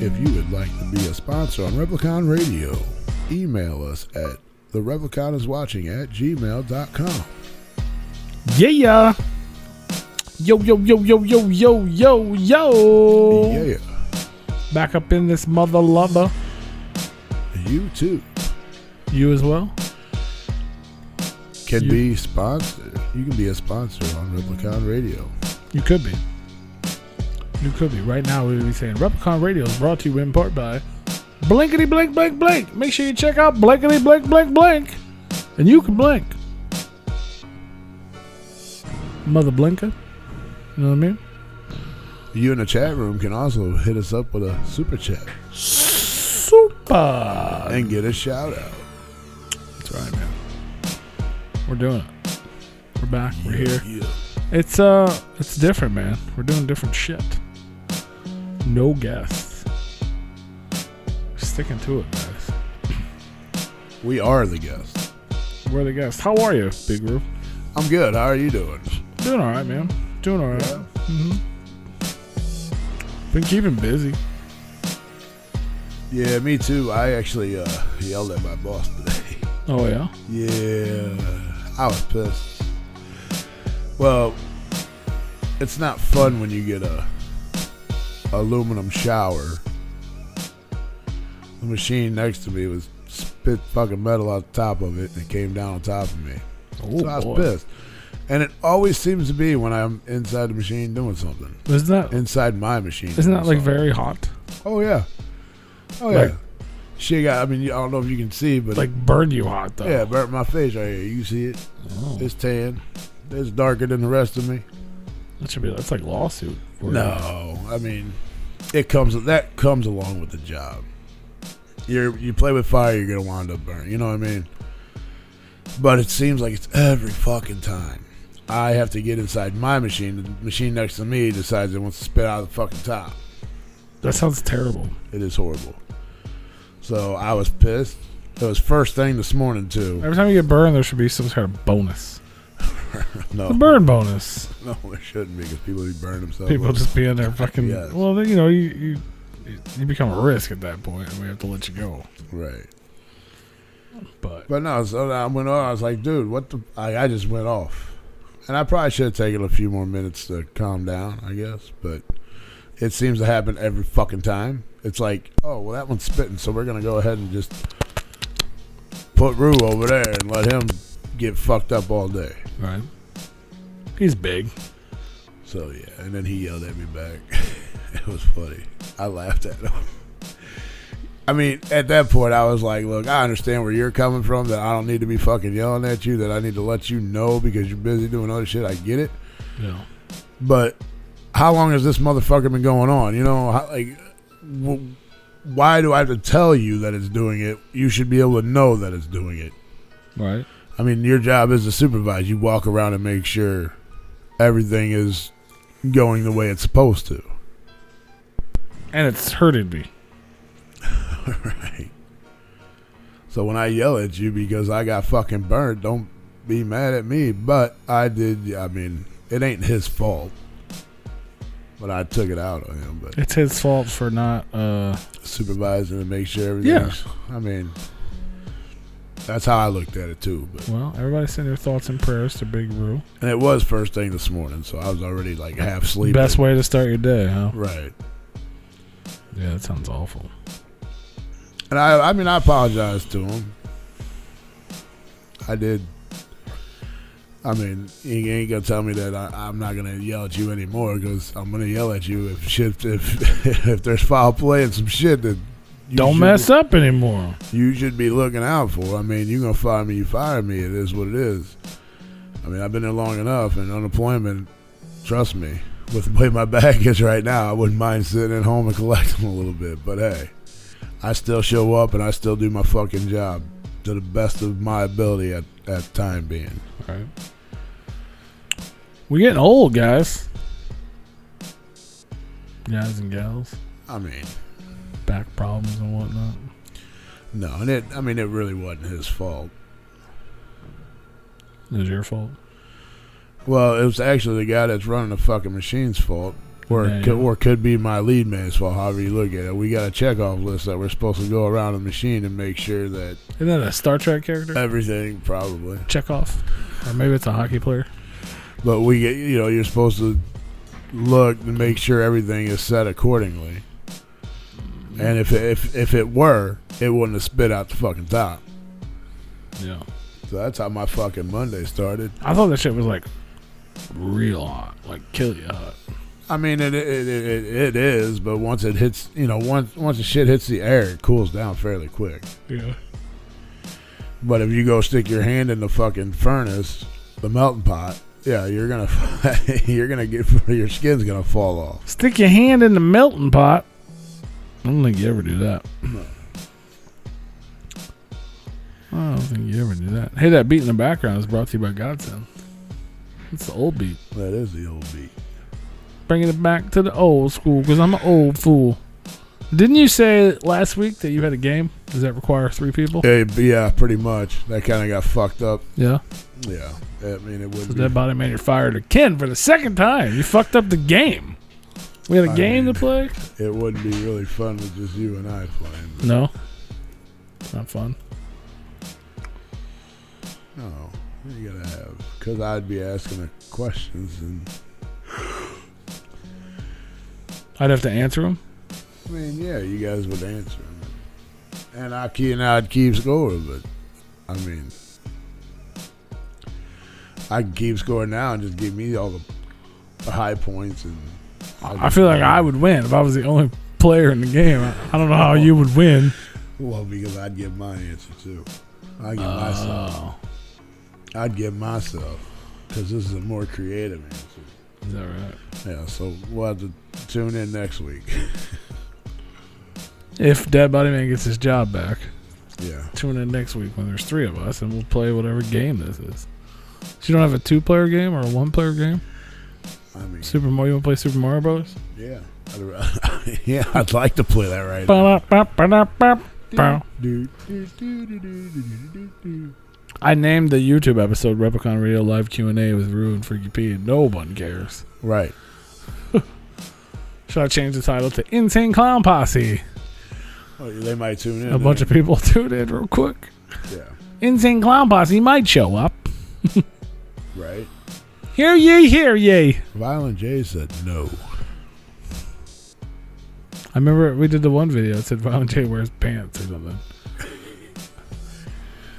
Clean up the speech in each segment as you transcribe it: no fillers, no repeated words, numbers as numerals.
If you would like to be a sponsor on Replicon Radio, email us at therepliconiswatching@gmail.com. Yeah. Yo, yo, yo, yo, yo, yo, yo, yo. Yeah. Back up in this mother lover. You too. You as well? Can be sponsored. You can be a sponsor on Replicon Radio. You could be. You could be. Right now, we would be saying Replicon Radio is brought to you in part by Blankety Blank Blank Blank. Make sure you check out Blankety Blank Blank Blank. And you can blank. Mother Blinker. You know what I mean? You in the chat room can also hit us up with a super chat. Super. And get a shout out. That's right, man. We're doing it. We're back. We're here. Yeah. It's different, man. We're doing different shit. No guests. We're sticking to it, guys. We are the guests. We're the guests. How are you, Big Roo? I'm good. How are you doing? Doing all right, man. Doing all right. Yeah. Mm-hmm. Been keeping busy. Yeah, me too. I actually yelled at my boss today. Oh, yeah? Yeah. I was pissed. Well, it's not fun when you get a aluminum shower. The machine next to me was spit fucking metal out the top of it, and it came down on top of me. Oh, so I was boy. pissed. And it always seems to be when I'm inside the machine doing something. Isn't that Inside my machine. isn't that like something. very hot? Oh, yeah. Oh, Like- yeah. She got, I mean, I don't know if you can see, but Like burned you hot, though. yeah, it burnt my face right here. You see it? Oh. It's tan. It's darker than the rest of me. That's like lawsuit. No, I mean, that comes along with the job. You play with fire, you're gonna wind up burning. You know what I mean? But it seems like it's every fucking time. I have to get inside my machine. The machine next to me decides it wants to spit out the fucking top. That sounds terrible. It is horrible. So I was pissed. It was first thing this morning too. Every time you get burned, there should be some kind of bonus. No, A burn bonus. no, there shouldn't be because people burn themselves. People just be in there fucking. Yes. Well, then, you become a risk at that point, and we have to let you go. Right. But No, so I went on. I was like, dude, what the? I just went off. And I probably should have taken a few more minutes to calm down, I guess. But it seems to happen every fucking time. It's like, oh, well, that one's spitting, so we're going to go ahead and just put Rue over there and let him get fucked up all day. right, he's big. So, yeah. And then he yelled at me back. It was funny. I laughed at him. I mean, at that point, I was like, look, I understand where you're coming from, that I don't need to be fucking yelling at you, that I need to let you know because you're busy doing other shit. I get it. Yeah. But how long has this motherfucker been going on? You know, why do I have to tell you that it's doing it? You should be able to know that it's doing it. Right. I mean, your job is to supervise. You walk around and make sure everything is going the way it's supposed to. And it's hurted me. Right. So when I yell at you because I got fucking burnt, don't be mad at me. But I did. I mean, it ain't his fault. But I took it out on him. But It's his fault for not. supervising and make sure everything's. Yeah. I mean, that's how I looked at it too. But Well, everybody send their thoughts and prayers to Big Roo. and it was first thing this morning, so I was already like half sleeping. Best way to start your day, huh? Right. Yeah, that sounds awful. And I mean, I apologized to him. I did. I mean, he ain't gonna tell me that I'm not gonna yell at you anymore, because I'm gonna yell at you if there's foul play and some shit that you Don't mess up anymore. You should be looking out for. I mean, you gonna fire me, you fire me. It is what it is. I mean, I've been there long enough, and unemployment. Trust me, with the way my back is right now, I wouldn't mind sitting at home and collecting a little bit. But hey, I still show up and I still do my fucking job to the best of my ability at time being. Right. We getting old, guys. Guys and gals. I mean, Back problems and whatnot. no, and it really wasn't his fault. It was your fault. Well, it was actually the guy that's running the fucking machine's fault. Or could be my lead man's fault, however you look at it. We got a checkoff list that we're supposed to go around the machine and make sure that... Isn't that a Star Trek character? Everything, probably. Chekhov. Or maybe it's a hockey player. But we get, you're supposed to look and make sure everything is set accordingly. And if it were, it wouldn't have spit out the fucking top. Yeah. So that's how my fucking Monday started. I thought that shit was like real hot, like kill you hot. I mean, it is, but once it hits, once the shit hits the air, it cools down fairly quick. Yeah. But if you go stick your hand in the fucking furnace, the melting pot, yeah, you're gonna your skin's gonna fall off. Stick your hand in the melting pot. I don't think you ever do that. No. I don't think you ever do that. Hey, that beat in the background is brought to you by Godsend. It's the old beat. That is the old beat. Bringing it back to the old school because I'm an old fool. Didn't you say last week that you had a game? Does that require 3 people? Yeah, pretty much. That kind of got fucked up. Yeah. Yeah. I mean, it would. So Dead Body Man, you're fired again for the second time. You fucked up the game. We had a game to play. It wouldn't be really fun with just you and I playing. No. It's not fun. No. You gotta have, because I'd be asking the questions and I'd have to answer them. I mean, yeah, you guys would answer them, and I'd keep score. But I mean, I can keep scoring now and just give me all the high points, and I feel like I would win if I was the only player in the game. I don't know how you would win. Well, because I'd give my answer too. I'd give myself, because this is a more creative answer. Is that right? Yeah, so we'll have to tune in next week. If Dead Body Man gets his job back, yeah, tune in next week when there's 3 of us, and we'll play whatever game this is. So you don't have a 2-player game or a 1-player game? I mean, Super Mario. You want to play Super Mario Bros? Yeah, yeah, I'd like to play that right now. I named the YouTube episode Replicon Radio Live Q&A with Rue and Freaky P, and no one cares. Right. Should I change the title to Insane Clown Posse? Well, they might tune in. A bunch of people tuned in real quick. Yeah. Insane Clown Posse might show up. Right. Hear ye, hear ye. Violent J said no. I remember we did the one video that said Violent J wears pants or something.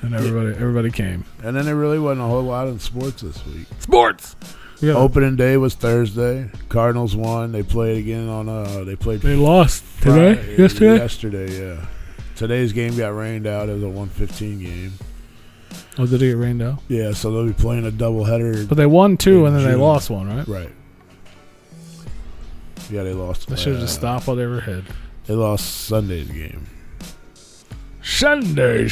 And everybody came. And then there really wasn't a whole lot in sports this week. Sports! Opening day was Thursday. Cardinals won. They played again on They lost today? Yesterday, yeah. Today's game got rained out. It was a 1:15 game. Oh, did it get rained out? Yeah, so they'll be playing a doubleheader. But they won 2 and then they lost 1, right? Right. Yeah, they lost. They should have just stopped while they were ahead. They lost Sunday's game. Sunday.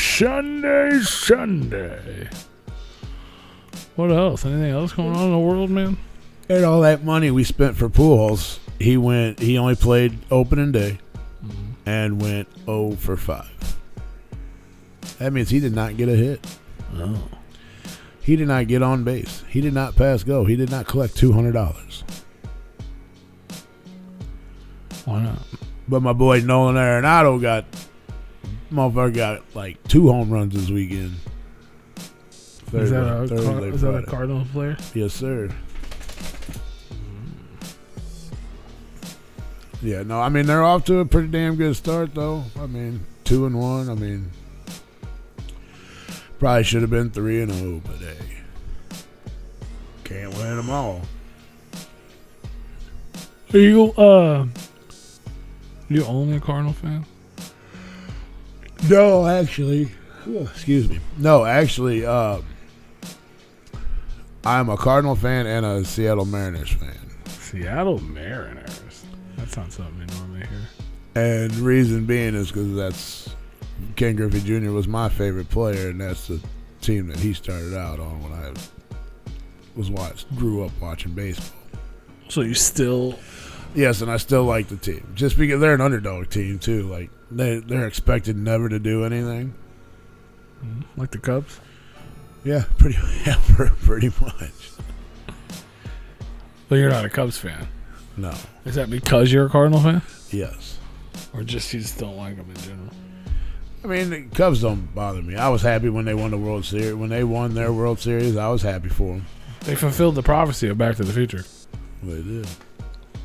What else? Anything else going on in the world, man? And all that money we spent for Pujols, he only played opening day and went 0 for 5. That means he did not get a hit. Oh. He did not get on base. He did not pass go. He did not collect $200. Why not? But my boy Nolan Arenado got like 2 home runs this weekend. Is that a Cardinals player? Yes, sir. Yeah, no, I mean, they're off to a pretty damn good start, though. I mean, 2-1. I mean, probably should have been 3-0, but hey, can't win them all. Are you only a Cardinal fan? No, actually, excuse me. No, actually, I'm a Cardinal fan and a Seattle Mariners fan. Seattle Mariners. That's not something we normally hear. And the reason being is because that's Ken Griffey Jr. was my favorite player, and that's the team that he started out on when I grew up watching baseball. So you still... Yes, and I still like the team. Just because they're an underdog team, too. Like, they're expected never to do anything. Like the Cubs? Yeah, pretty much. But you're not a Cubs fan. No. Is that because you're a Cardinal fan? Yes. Or just you just don't like them in general? I mean, the Cubs don't bother me. I was happy when they won the World Series. When they won their World Series, I was happy for them. They fulfilled the prophecy of Back to the Future. They did.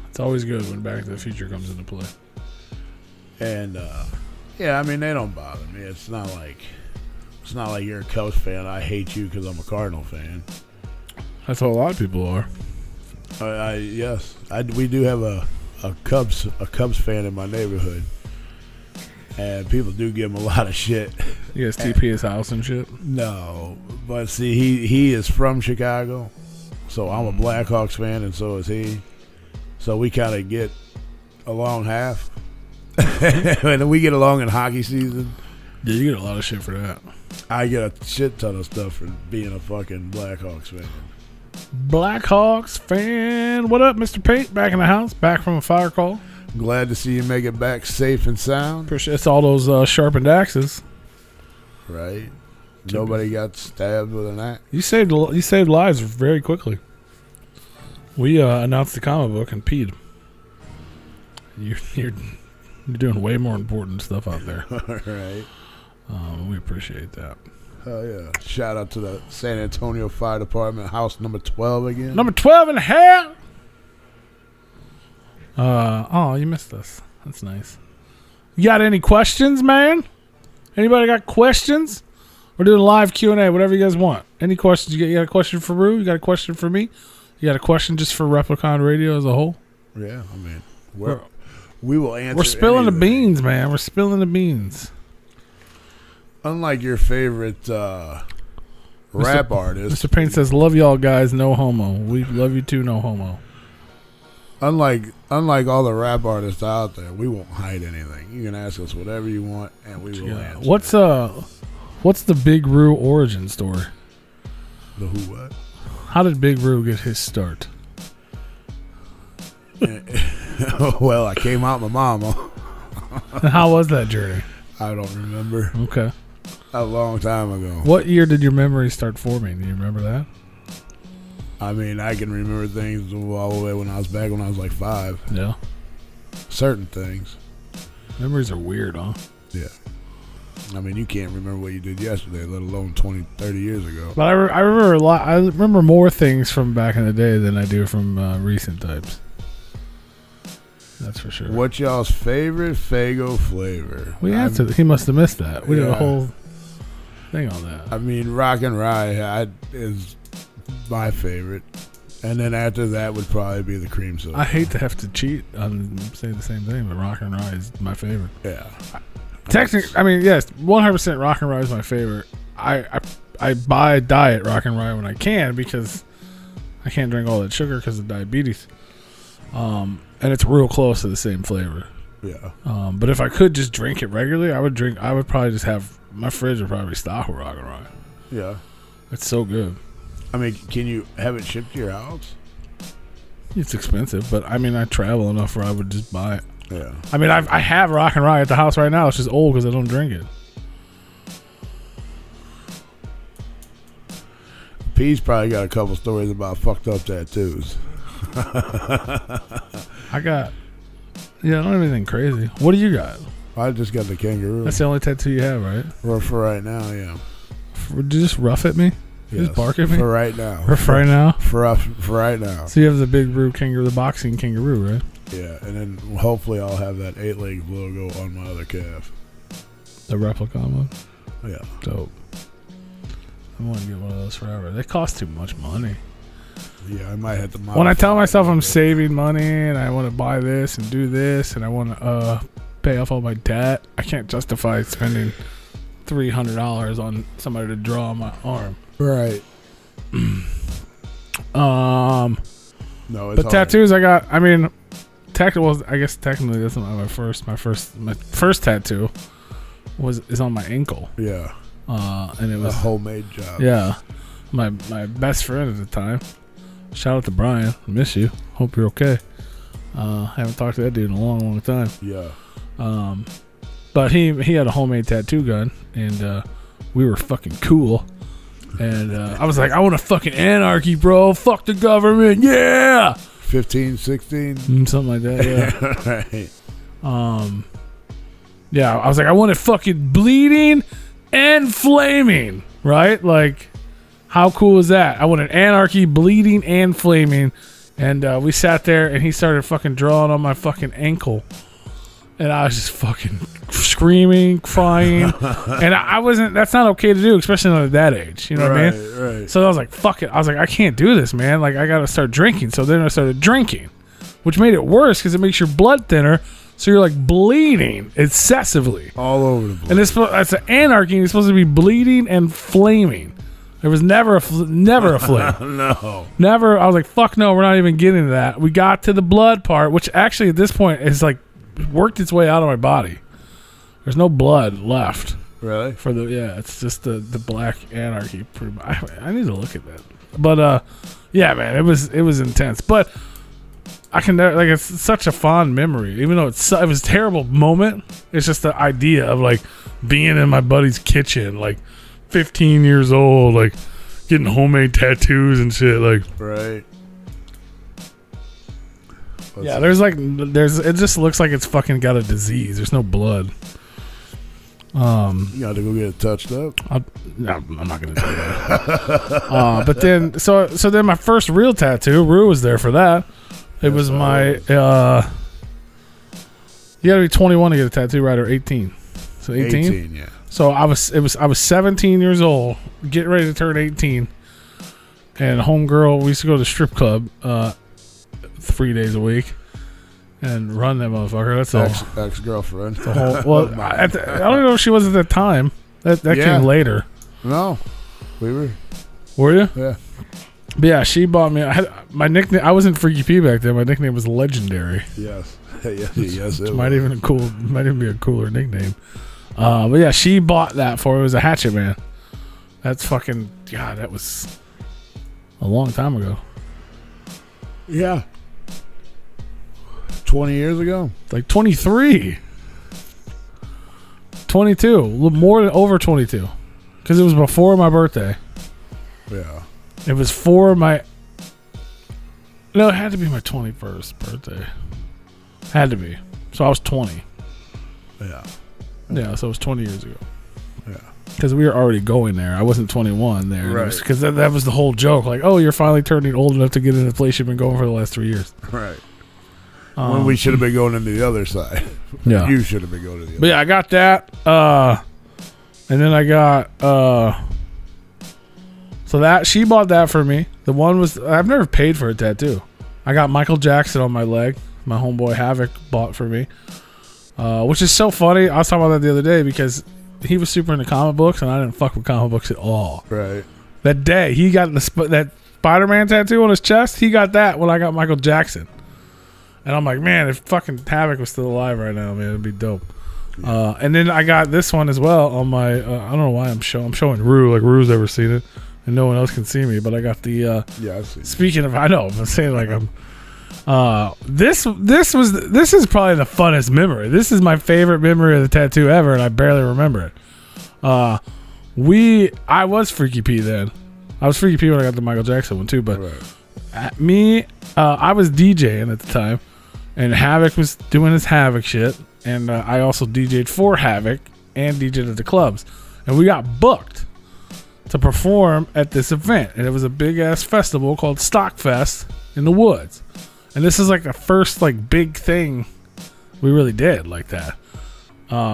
It's always good when Back to the Future comes into play. And yeah, I mean, they don't bother me. It's not like you're a Cubs fan. I hate you because I'm a Cardinal fan. That's what a lot of people are. Yes, we do have a Cubs fan in my neighborhood, and people do give him a lot of shit. You guys TP his house and shit? No, but see, he is from Chicago, so I'm a Blackhawks fan, and so is he. So we kind of get along half, and we get along in hockey season. Yeah, you get a lot of shit for that. I get a shit ton of stuff for being a fucking Blackhawks fan. Blackhawks fan. What up, Mr. Pate? Back in the house. Back from a fire call. Glad to see you make it back safe and sound. Appreciate all those sharpened axes. Right. Nobody got stabbed with an axe. You saved lives very quickly. We announced the comic book and peed. You're doing way more important stuff out there. Right. We appreciate that. Oh yeah! Shout out to the San Antonio Fire Department, house number 12 again. Number 12 in hell. Oh, you missed us. That's nice. You got any questions, man? Anybody got questions? We're doing live Q&A, whatever you guys want. Any questions? You got a question for Rue? You got a question for me? You got a question just for Replicon Radio as a whole? Yeah, I mean, we will answer. We're spilling anything. the beans, man. We're spilling the beans. Unlike your favorite rap artist, Mr. Payne says, "Love y'all guys, no homo. We love you too, no homo." Unlike all the rap artists out there, we won't hide anything. You can ask us whatever you want, and we will answer. What's the Big Roo origin story? The who what? How did Big Roo get his start? Well, I came out my mama. How was that journey? I don't remember. Okay. A long time ago. What year did your memory start forming? Do you remember that? I mean, I can remember things all the way when I was like 5. Yeah. Certain things. Memories are weird, huh? Yeah. I mean, you can't remember what you did yesterday, let alone 20, 30 years ago. But I remember a lot. I remember more things from back in the day than I do from recent types. That's for sure. What's y'all's favorite Faygo flavor? We answered. He must have missed that. We did a whole thing on that. I mean, Rock and Rye is my favorite. And then after that would probably be the cream soda. I hate to have to cheat and say the same thing, but Rock and Rye is my favorite. Yeah. Technically, I mean, yes, 100% Rock and Rye is my favorite. I buy diet Rock and Rye when I can because I can't drink all that sugar because of diabetes. And it's real close to the same flavor. Yeah. But if I could just drink it regularly, I would probably just have my fridge would probably stock with Rock and Rye. Yeah. It's so good. I mean, can you have it shipped to your house? It's expensive, but I mean, I travel enough where I would just buy it. Yeah. I mean, I have Rock and Rye at the house right now. It's just old because I don't drink it. P's probably got a couple stories about fucked up tattoos. I don't have anything crazy. What do you got? I just got the kangaroo. That's the only tattoo you have, right? For right now, yeah. Did you just rough at me? Yes. Just bark at me? For right now. For right now? For right now. So you have the Big Roo kangaroo, the boxing kangaroo, right? Yeah, and then hopefully I'll have that 8-leg logo on my other calf. The Replicon one? Yeah. Dope. I want to get one of those forever. They cost too much money. Yeah, I might have to modify. When I tell myself I'm saving money and I want to buy this and do this and I want to pay off all my debt, I can't justify spending $300 on somebody to draw on my arm. Right. No, it's the tattoos I got. I mean, I guess technically that's not my first tattoo is on my ankle. Yeah. And it was a homemade job. Yeah. My best friend at the time. Shout out to Brian. I miss you. Hope you're okay. Haven't talked to that dude in a long, long time. Yeah. But he had a homemade tattoo gun, and we were fucking cool. And I was like, I want a fucking anarchy, bro. Fuck the government. Yeah. 15, 16? Something like that, yeah. Right. Yeah, I was like, I want it fucking bleeding and flaming, right? Like, how cool is that? I wanted anarchy, bleeding, and flaming. And we sat there, and he started fucking drawing on my fucking ankle. And I was just fucking screaming, crying. And I wasn't, that's not okay to do, especially not at that age. You know what I mean? Right. So I was like, fuck it. I was like, I can't do this, man. Like, I got to start drinking. So then I started drinking, which made it worse because it makes your blood thinner. So you're like bleeding excessively. All over the place. And it's an anarchy. And it's supposed to be bleeding and flaming. There was never a flame. No. Never. I was like, fuck no, we're not even getting to that. We got to the blood part, which actually at this point is like worked its way out of my body. There's no blood left. Really? It's just the black anarchy. Pretty much. I need to look at that. But yeah, man, it was intense. But I can never, like, it's such a fond memory, even though it was a terrible moment. It's just the idea of like being in my buddy's kitchen, like 15 years old, like getting homemade tattoos and shit, like. Right. Yeah, it just looks like it's fucking got a disease. There's no blood. You got to go get it touched up. I'm not gonna do that. But then, so then my first real tattoo, Rue was there for that. It was my. You gotta be 21 to get a tattoo, right? Or 18. So 18. 18, yeah. So I was 17 years old, getting ready to turn 18, and homegirl, we used to go to the strip club 3 days a week and run that motherfucker. That's all. Ex-girlfriend. Well, I don't know if she was at that time. That came later. No, we were. Were you? Yeah. But yeah, she bought me. I had my nickname. I wasn't Freaky P back then. My nickname was Legendary. Yes. yes. It might even be a cooler nickname. But yeah, she bought that for me. It was a Hatchet Man. That's fucking God. That was a long time ago. Yeah. 20 years ago? Like 23. 22. A little more than over 22. Because it was before my birthday. Yeah. It was for my... No, it had to be my 21st birthday. Had to be. So I was 20. Yeah. Yeah, so it was 20 years ago. Yeah. Because we were already going there. I wasn't 21 there. Right. Because that was the whole joke. Like, oh, you're finally turning old enough to get into the place you've been going for the last 3 years. Right. When we should have been going into the other side. Yeah. You should have been going to the other. But yeah, I got that. And then I got... So that she bought that for me. The one was... I've never paid for a tattoo. I got Michael Jackson on my leg. My homeboy Havoc bought for me. Which is so funny. I was talking about that the other day because he was super into comic books and I didn't fuck with comic books at all. Right. That day, he got that Spider-Man tattoo on his chest. He got that when I got Michael Jackson. And I'm like, man, if fucking Havoc was still alive right now, man, it'd be dope. Yeah. And then I got this one as well on my... I don't know why I'm showing Rue. Like, Rue's ever seen it. And no one else can see me. But I got the... yeah, I've seen it. Speaking of... I know. I'm saying like I'm... This is probably the funnest memory. This is my favorite memory of the tattoo ever, and I barely remember it. I was Freaky P then. I was Freaky P when I got the Michael Jackson one too, but I was DJing at the time, and Havoc was doing his Havoc shit, and I also DJ'd for Havoc and DJ'd at the clubs, and we got booked to perform at this event, and it was a big ass festival called Stockfest in the woods. And this is like the first like big thing we really did like that,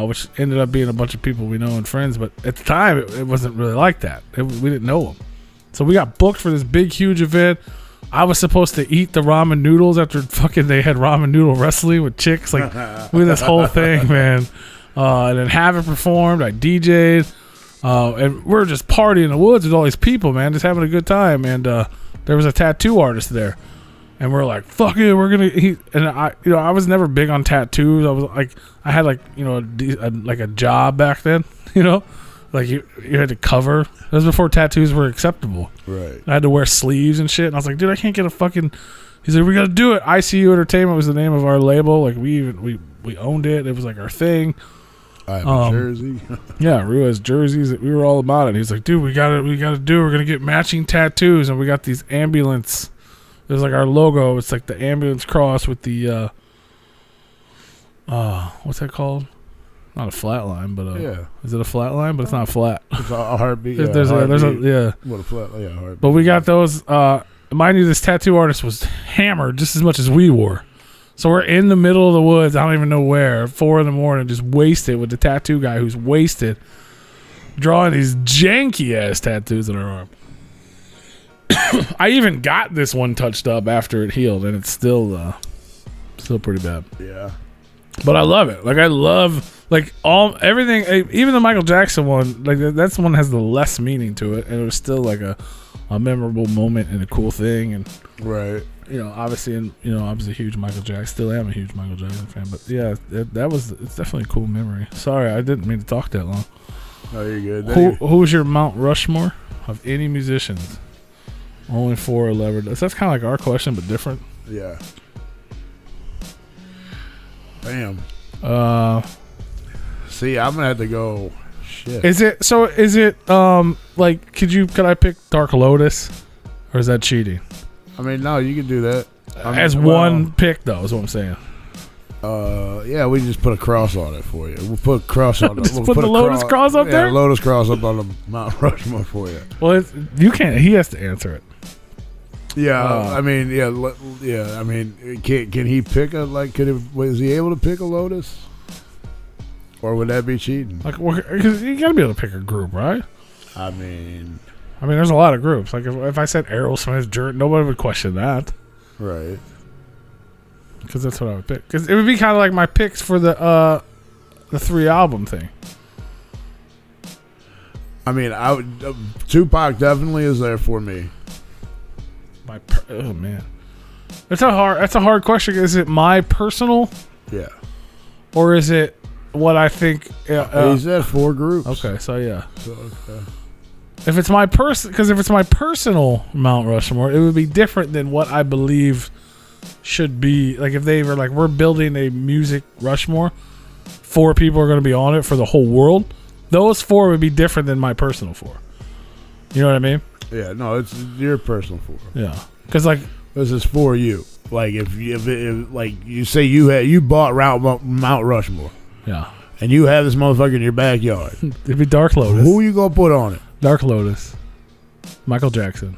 which ended up being a bunch of people we know and friends. But at the time, it wasn't really like that. We didn't know them. So we got booked for this big, huge event. I was supposed to eat the ramen noodles after fucking they had ramen noodle wrestling with chicks. Like, we had this whole thing, man. And then Havoc performed. I DJ'd. And we're just partying in the woods with all these people, man, just having a good time. And there was a tattoo artist there. And we're like, fuck it, we're gonna eat. And I was never big on tattoos. I was like, I had like, like a job back then, like you had to cover. That was before tattoos were acceptable. Right. I had to wear sleeves and shit. And I was like, dude, I can't get a fucking. He's like, we gotta do it. ICU Entertainment was the name of our label. Like we owned it. It was like our thing. I have a jersey. Yeah, Rue has jerseys. We were all about it. He's like, dude, we gotta do. We're gonna get matching tattoos, and we got these ambulance There's like our logo. It's like the ambulance cross with the what's that called? Not a flat line, but is it a flat line? But it's not flat. It's a heartbeat. There's a What a flat, heartbeat. But we got those. Mind you, this tattoo artist was hammered just as much as we were. So we're in the middle of the woods. I don't even know where. 4 a.m, just wasted with the tattoo guy who's wasted, drawing these janky ass tattoos on our arm. I even got this one touched up after it healed, and it's still pretty bad. Yeah. But I love it. Like I love everything. Even the Michael Jackson one, like that's one has the less meaning to it, and it was still like a memorable moment and a cool thing. And right, obviously, a huge Michael Jackson. Still am a huge Michael Jackson fan. But yeah, it's definitely a cool memory. Sorry, I didn't mean to talk that long. Oh, you're good. Who's your Mount Rushmore of any musicians? Only 4 or 11. That's kind of like our question, but different. Yeah. Damn. See, I'm gonna have to go. Shit. Is it like could I pick Dark Lotus, or is that cheating? I mean, no, you can do that. One pick though, is what I'm saying. Yeah, we just put a cross on it for you. We'll put a cross on it. Just put the Lotus cross up there. Yeah, Lotus cross up on the Mount Rushmore for you. Well, you can't. He has to answer it. Yeah, I mean, I mean, can he pick was he able to pick a Lotus, or would that be cheating? Like, because you gotta be able to pick a group, right? I mean, there's a lot of groups. Like, if I said Aerosmith, nobody would question that, right? Because that's what I would pick. Because it would be kind of like my picks for the 3 album thing. I mean, I would Tupac definitely is there for me. Oh man, that's a hard question. Is it my personal? Yeah. Or is it what I think? He said 4 groups. Okay, so yeah. Okay. If it's my personal Mount Rushmore, it would be different than what I believe should be. Like if they were like, we're building a music Rushmore, 4 people are going to be on it for the whole world. Those 4 would be different than my personal 4. You know what I mean? Yeah, no, it's your personal 4. Yeah, because like this is for you. Like if like you say you bought Mount Rushmore. Yeah, and you have this motherfucker in your backyard. It'd be Dark Lotus. Who you gonna put on it? Dark Lotus, Michael Jackson,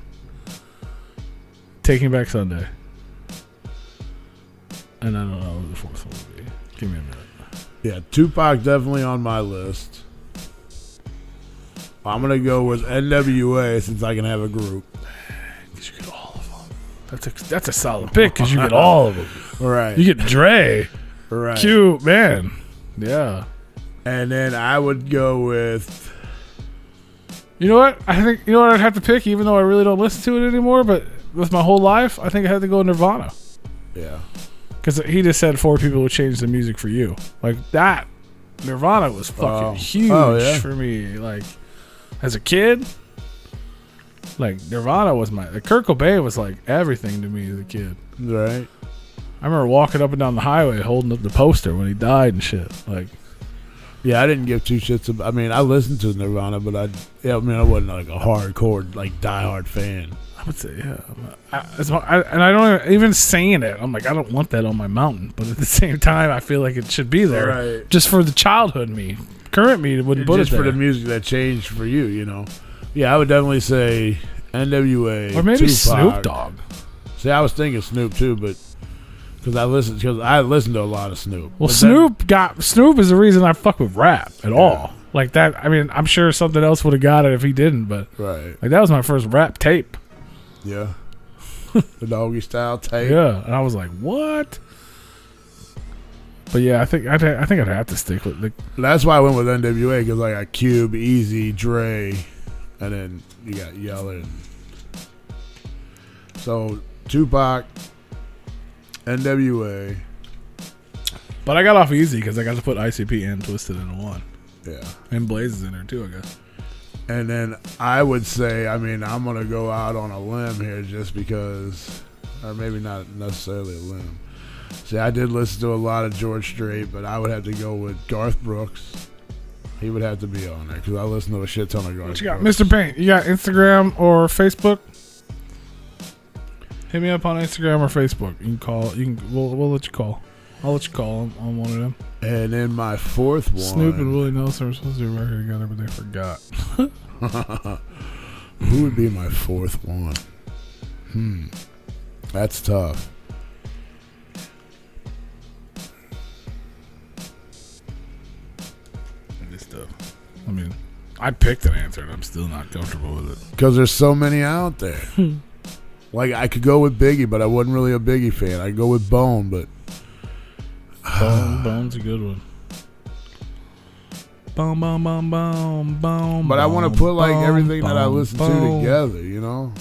Taking Back Sunday, and I don't know who the 4th one would be. Give me a minute. Yeah, Tupac definitely on my list. I'm gonna go with NWA since I can have a group. Because you get all of them. That's a solid pick because you get all of them. Right. You get Dre. Right. Cute man. Yeah. And then I would go with. You know what? I'd have to pick, even though I really don't listen to it anymore. But with my whole life, I think I had to go Nirvana. Yeah. Because he just said 4 people would change the music for you. Like that. Nirvana was fucking huge for me. Like. As a kid, like Nirvana was Kurt Cobain was like everything to me as a kid. Right. I remember walking up and down the highway holding up the poster when he died and shit. Like, yeah, I didn't give 2 shits about. I mean, I listened to Nirvana, but I wasn't like a hardcore, like diehard fan. I would say, yeah. And I don't even saying it. I'm like, I don't want that on my mountain, but at the same time, I feel like it should be there, right? Just for the childhood me. Current me wouldn't put it there. Just for the music that changed for you, Yeah, I would definitely say NWA or maybe Tupac. Snoop Dogg. See, I was thinking Snoop too, but because I listened to a lot of Snoop. Well, Snoop is the reason I fuck with rap at all. Like that. I mean, I'm sure something else would have got it if he didn't, but right. Like that was my first rap tape. Yeah. The Doggy Style tape. Yeah, and I was like, what? But yeah, I think I'd have to stick with the. That's why I went with NWA because I got Cube, Easy, Dre, and then you got Yeller. So Tupac, NWA. But I got off easy because I got to put ICP and Twisted into one. Yeah, and Blaze is in there too, I guess. And then I would say, I mean, I'm gonna go out on a limb here just because, or maybe not necessarily a limb. See, I did listen to a lot of George Strait, but I would have to go with Garth Brooks. He would have to be on there because I listen to a shit ton of Garth Brooks. What you got, Mr. Paint? You got Instagram or Facebook? Hit me up on Instagram or Facebook. You can call. We'll let you call. I'll let you call on one of them. And then my fourth one. Snoop and Willie Nelson were supposed to do a record together, but they forgot. Who would be my fourth one? That's tough. This stuff. I mean, I picked an answer, and I'm still not comfortable with it. Because there's so many out there. Like, I could go with Biggie, but I wasn't really a Biggie fan. I'd go with Bone, but... Bone's a good one. Bone, bone, bone, bone, bone. But I want to put, like, everything that I listen to together, you know?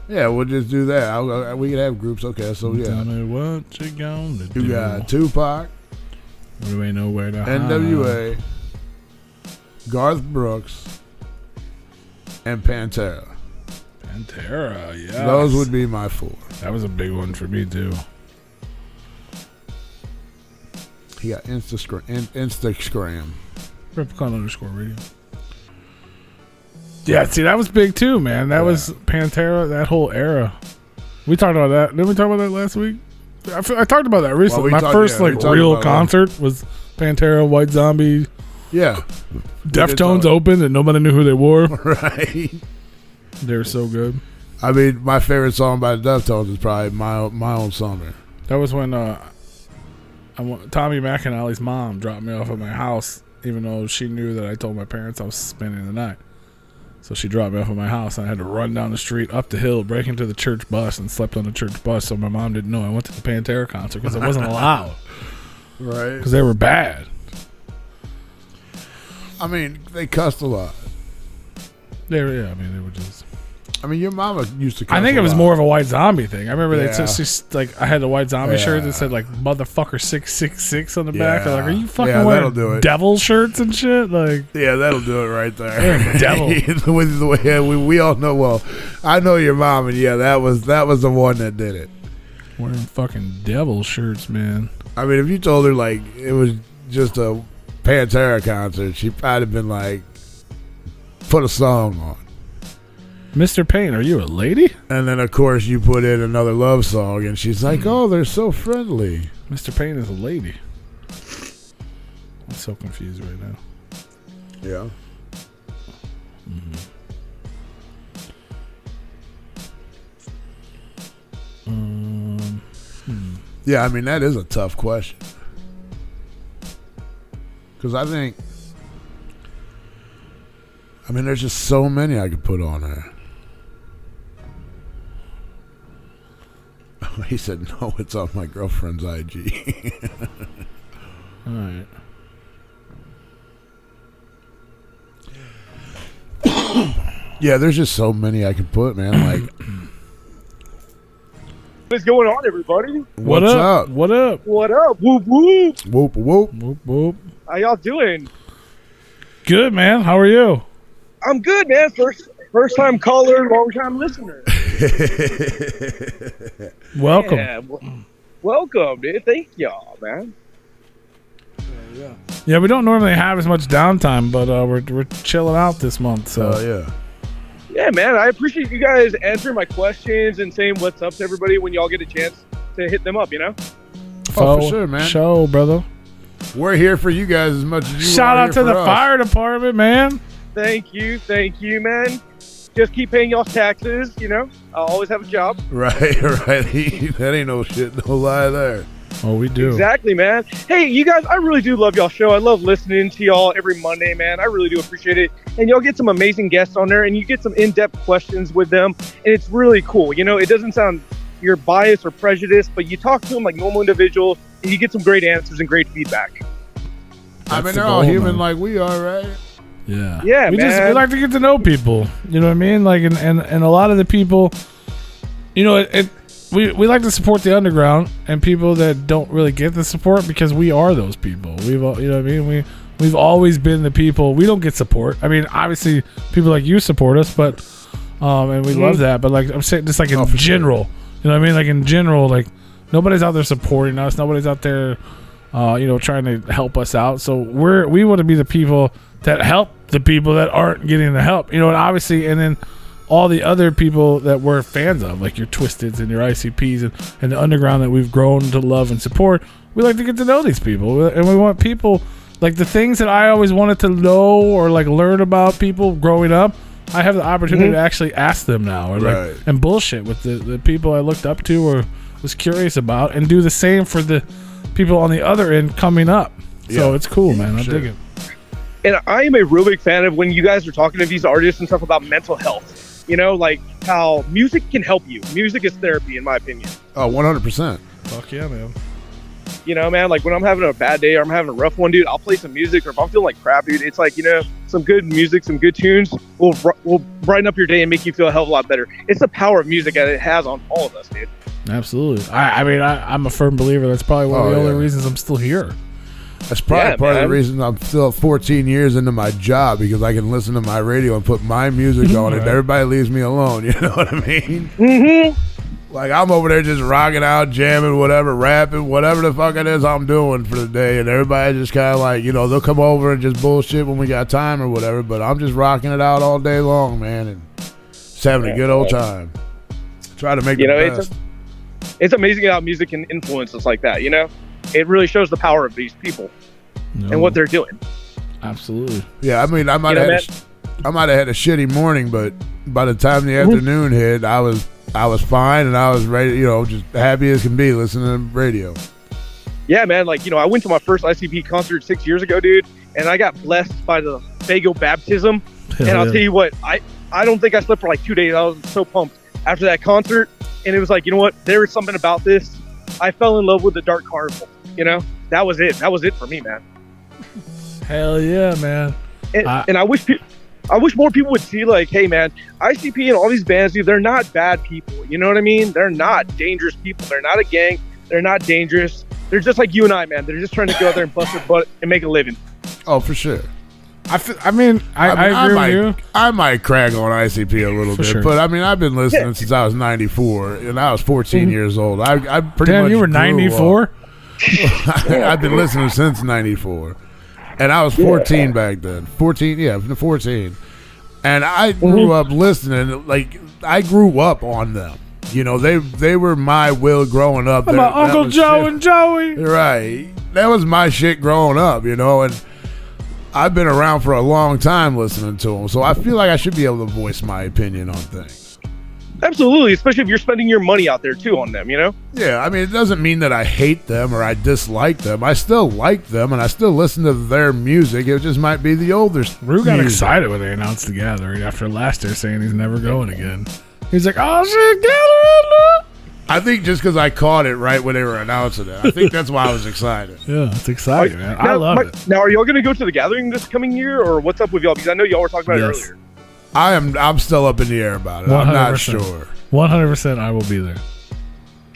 Yeah, we'll just do that. We could have groups. Okay, so yeah. Tell me what you gonna do. You got Tupac. You ain't nowhere to hide. NWA. Garth Brooks. And Pantera. Pantera, yeah. Those would be my four. That was a big one for me, too. He got Instagram. Replicon_radio. Yeah, see, that was big too, man. That was Pantera, that whole era. We talked about that. Didn't we talk about that last week? I talked about that recently. My first real concert was Pantera, White Zombie. Yeah. Deftones opened and nobody knew who they were. Right. They were so good. I mean, my favorite song by the Deftones is probably My Own Summer. That was when Tommy McAnally's mom dropped me off at my house, even though she knew that I told my parents I was spending the night. So she dropped me off at my house, and I had to run down the street, up the hill, break into the church bus, and slept on the church bus. So my mom didn't know I went to the Pantera concert because it wasn't allowed. Right. Because they were bad. I mean, they cussed a lot. They were just... I mean, your mama used to cuss I think a it was lot. more of a White Zombie thing. I remember Yeah. I had the White Zombie shirt that said, like, motherfucker 666 on the back. Yeah. Like, are you fucking Yeah, that'll wearing do it. devil shirts and shit? Like, Yeah, that'll do it right there. Devil. With the way we all know. Well, I know your mom, and yeah, that was the one that did it. wearing fucking devil shirts, man. I mean, if you told her like it was just a Pantera concert, she'd probably have been like, put a song on. Mr. Payne, are you a lady? And then, of course, you put in another love song, and she's like, oh, they're so friendly. Mr. Payne is a lady. I'm so confused right now. Yeah. Yeah, I mean, that is a tough question. Because I mean, there's just so many I could put on there. He said, no, it's on my girlfriend's IG. All right. Yeah, there's just so many I could put, man. Like, What's going on, everybody? what's up? What up? What up? Whoop whoop. Whoop, whoop. Whoop, whoop. How y'all doing? Good, man. How are you? I'm good, man. First time caller, long time listener. Welcome. Yeah, welcome, dude. Thank y'all, man. Yeah, we don't normally have as much downtime, but we're chilling out this month. So yeah. Yeah, man. I appreciate you guys answering my questions and saying what's up to everybody when y'all get a chance to hit them up. You know. Oh, for sure, man. Show, brother. We're here for you guys as much as you Shout are out here to for the us. fire department, man. Thank you, man. Just keep paying y'all's taxes. You know, I'll always have a job. Right. That ain't no shit, no lie there. Oh, we do. Exactly, man. Hey, you guys, I really do love y'all show. I love listening to y'all every Monday, man. I really do appreciate it. And y'all get some amazing guests on there, and you get some in-depth questions with them, and it's really cool. You know, it doesn't sound you're biased or prejudiced, but you talk to them like normal individuals, and you get some great answers and great feedback. I mean, the they're all goal, human man. like we are, right? Yeah. Yeah, we man. we like to get to know people. You know what I mean? Like, and a lot of the people, you know, we like to support the underground and people that don't really get the support because we are those people. You know what I mean? We've always been the people. We don't get support. I mean, obviously, people like you support us, but and we love that. But like I'm saying, just like in general, you know what I mean? Like in general, like nobody's out there supporting us. Nobody's out there, you know, trying to help us out. So we want to be the people that help the people that aren't getting the help. You know, and obviously, and then all the other people that we're fans of, like your Twisteds and your ICPs and the underground that we've grown to love and support. We like to get to know these people, and we want people like the things that I always wanted to know or like learn about people growing up. I have the opportunity to actually ask them now, or like and bullshit with the people I looked up to or was curious about, and do the same for the people on the other end coming up. So it's cool, man. I dig it. And I am a real big fan of when you guys are talking to these artists and stuff about mental health. You know, like how music can help you. Music is therapy, in my opinion. Oh, 100%. Fuck yeah, man. You know, man, like when I'm having a bad day or I'm having a rough one, dude, I'll play some music. Or if I'm feeling like crap, dude, it's like, you know, some good music, some good tunes will brighten up your day and make you feel a hell of a lot better. It's the power of music that it has on all of us, dude. Absolutely. I mean, I'm a firm believer. That's probably one of the only reasons I'm still here. That's probably part of the reason I'm still 14 years into my job, because I can listen to my radio and put my music on and everybody leaves me alone. You know what I mean? Mm-hmm. Like, I'm over there just rocking out, jamming, whatever, rapping, whatever the fuck it is I'm doing for the day. And everybody just kind of like, you know, they'll come over and just bullshit when we got time or whatever. But I'm just rocking it out all day long, man. And just having a good old time. Try to make the best. It's amazing how music can influence us like that, you know? It really shows the power of these people and what they're doing. Absolutely. Yeah, I mean, I might have had a shitty morning, but by the time the afternoon hit, I was fine and I was ready, you know, just happy as can be listening to radio. Yeah, man. Like, you know, I went to my first ICP concert 6 years ago, dude, and I got blessed by the Fago baptism. And I'll tell you what, I don't think I slept for like 2 days. I was so pumped after that concert. And it was like, you know what? There was something about this. I fell in love with the Dark Carnival. You know, that was it. That was it for me, man. Hell yeah, man. And I wish more people would see, like, hey, man, ICP and all these bands, dude, they're not bad people. You know what I mean? They're not dangerous people. They're not a gang. They're not dangerous. They're just like you and I, man. They're just trying to go out there and bust their butt and make a living. Oh, for sure. I agree with you. I might crag on ICP a little bit, but I mean, I've been listening since I was 94, and I was 14 years old. I pretty much. You were 94? I've been listening since 94, and I was 14 back then. 14, and I grew up listening. Like, I grew up on them. You know, they were my will growing up. My Uncle Joe and Joey. Right, that was my shit growing up. You know, and I've been around for a long time listening to them, so I feel like I should be able to voice my opinion on things. Absolutely, especially if you're spending your money out there too on them, you know? Yeah, I mean, it doesn't mean that I hate them or I dislike them. I still like them and I still listen to their music. It just might be the older Rue got excited when they announced the gathering after last year, saying he's never going again. He's like, oh shit, gathering! I think just because I caught it right when they were announcing it. I think that's why I was excited. Yeah, it's exciting, man. I love it. Now, are y'all going to go to the gathering this coming year, or what's up with y'all? Because I know y'all were talking about it earlier. I'm still up in the air about it. 100%. I'm not sure. 100% I will be there.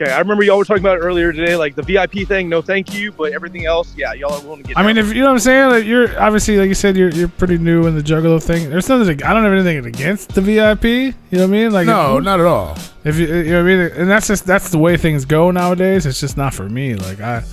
Okay, I remember y'all were talking about it earlier today, like the VIP thing, no thank you, but everything else, yeah, y'all are willing to get I mean, if you know what I'm saying, like, you're obviously, like you said, you're pretty new in the Juggalo thing. There's nothing, I don't have anything against the VIP, you know what I mean? Like, no, not at all. If you know what I mean? And that's the way things go nowadays. It's just not for me. Like, I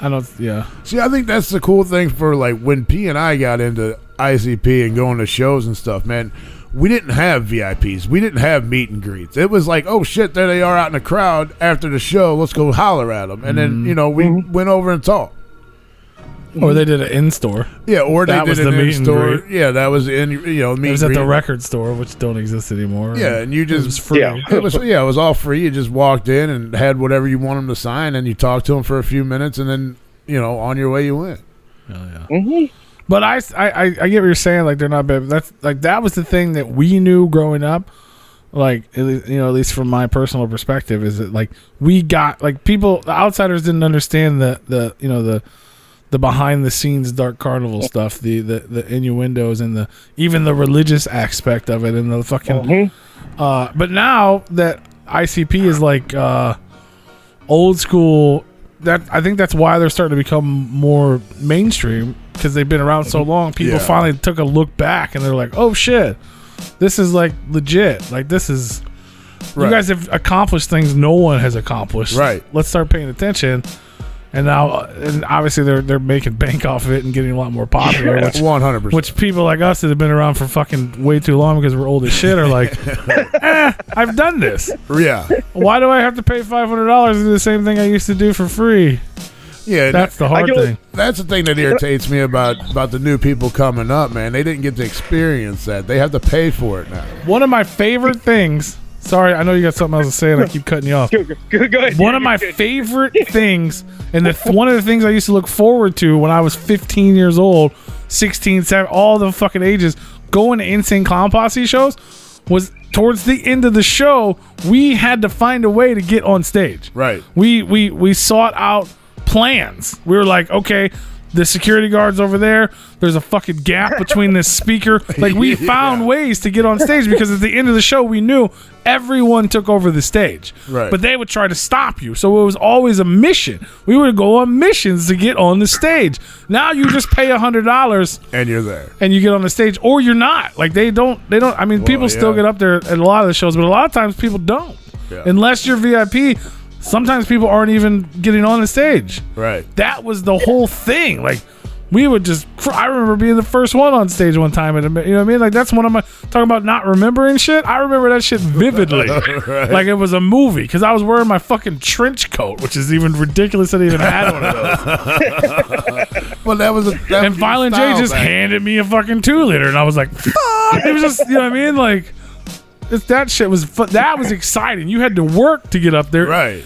don't, yeah. See, I think that's the cool thing for, like, when P and I got into ICP and going to shows and stuff, man. We didn't have VIPs. We didn't have meet and greets. It was like, oh, shit, there they are out in the crowd after the show. Let's go holler at them. And then, you know, we went over and talked. Or they did an in-store. Yeah, or they did an in-store. Yeah, that was in, you know, meet and greet. It was at the record store, which don't exist anymore. Yeah, and you just... It was free. Yeah, it was all free. You just walked in and had whatever you want them to sign, and you talked to them for a few minutes, and then, you know, on your way you went. Hell yeah. Mm-hmm. But I get what you're saying. Like, they're not bad. That's like, that was the thing that we knew growing up. Like, at least from my personal perspective, is that, like, we got, like, people, the outsiders didn't understand the behind the scenes Dark Carnival stuff, the innuendos and even the religious aspect of it and the fucking. But now that ICP is like old school, that I think that's why they're starting to become more mainstream, because they've been around so long. People finally took a look back and they're like, oh shit, this is like legit. Like, this is you guys have accomplished things no one has accomplished. Right. Let's start paying attention. And now, and obviously, they're making bank off of it and getting a lot more popular. Which 100%. Which people like us that have been around for fucking way too long because we're old as shit are like, I've done this. Yeah. Why do I have to pay $500 to do the same thing I used to do for free? Yeah, that's the hard thing. That's the thing that irritates me about the new people coming up, man. They didn't get to experience that. They have to pay for it now. One of my favorite things. Sorry, I know you got something else to say, and I keep cutting you off. Go ahead. One of my favorite things, and one of the things I used to look forward to when I was 15 years old, 16, 17, all the fucking ages, going to Insane Clown Posse shows, was towards the end of the show, we had to find a way to get on stage. Right. We sought out plans. We were like, okay, the security guard's over there. There's a fucking gap between this speaker. Like, we found ways to get on stage because at the end of the show, we knew everyone took over the stage. Right. But they would try to stop you. So it was always a mission. We would go on missions to get on the stage. Now you just pay $100 and you're there. And you get on the stage, or you're not. Like, they don't, I mean, people still get up there at a lot of the shows, but a lot of times people don't. Yeah. Unless you're VIP. Sometimes people aren't even getting on the stage. Right. That was the whole thing. Like, we would just. I remember being the first one on stage one time. You know what I mean? Like, that's one of my talking about not remembering shit. I remember that shit vividly, right. Like it was a movie because I was wearing my fucking trench coat, which is even ridiculous that I even had one of those. Well, that was and Violent J just handed me a fucking 2-liter, and I was like, "Fuck!" It was just, you know what I mean? Like. That shit was that was exciting. You had to work to get up there, right?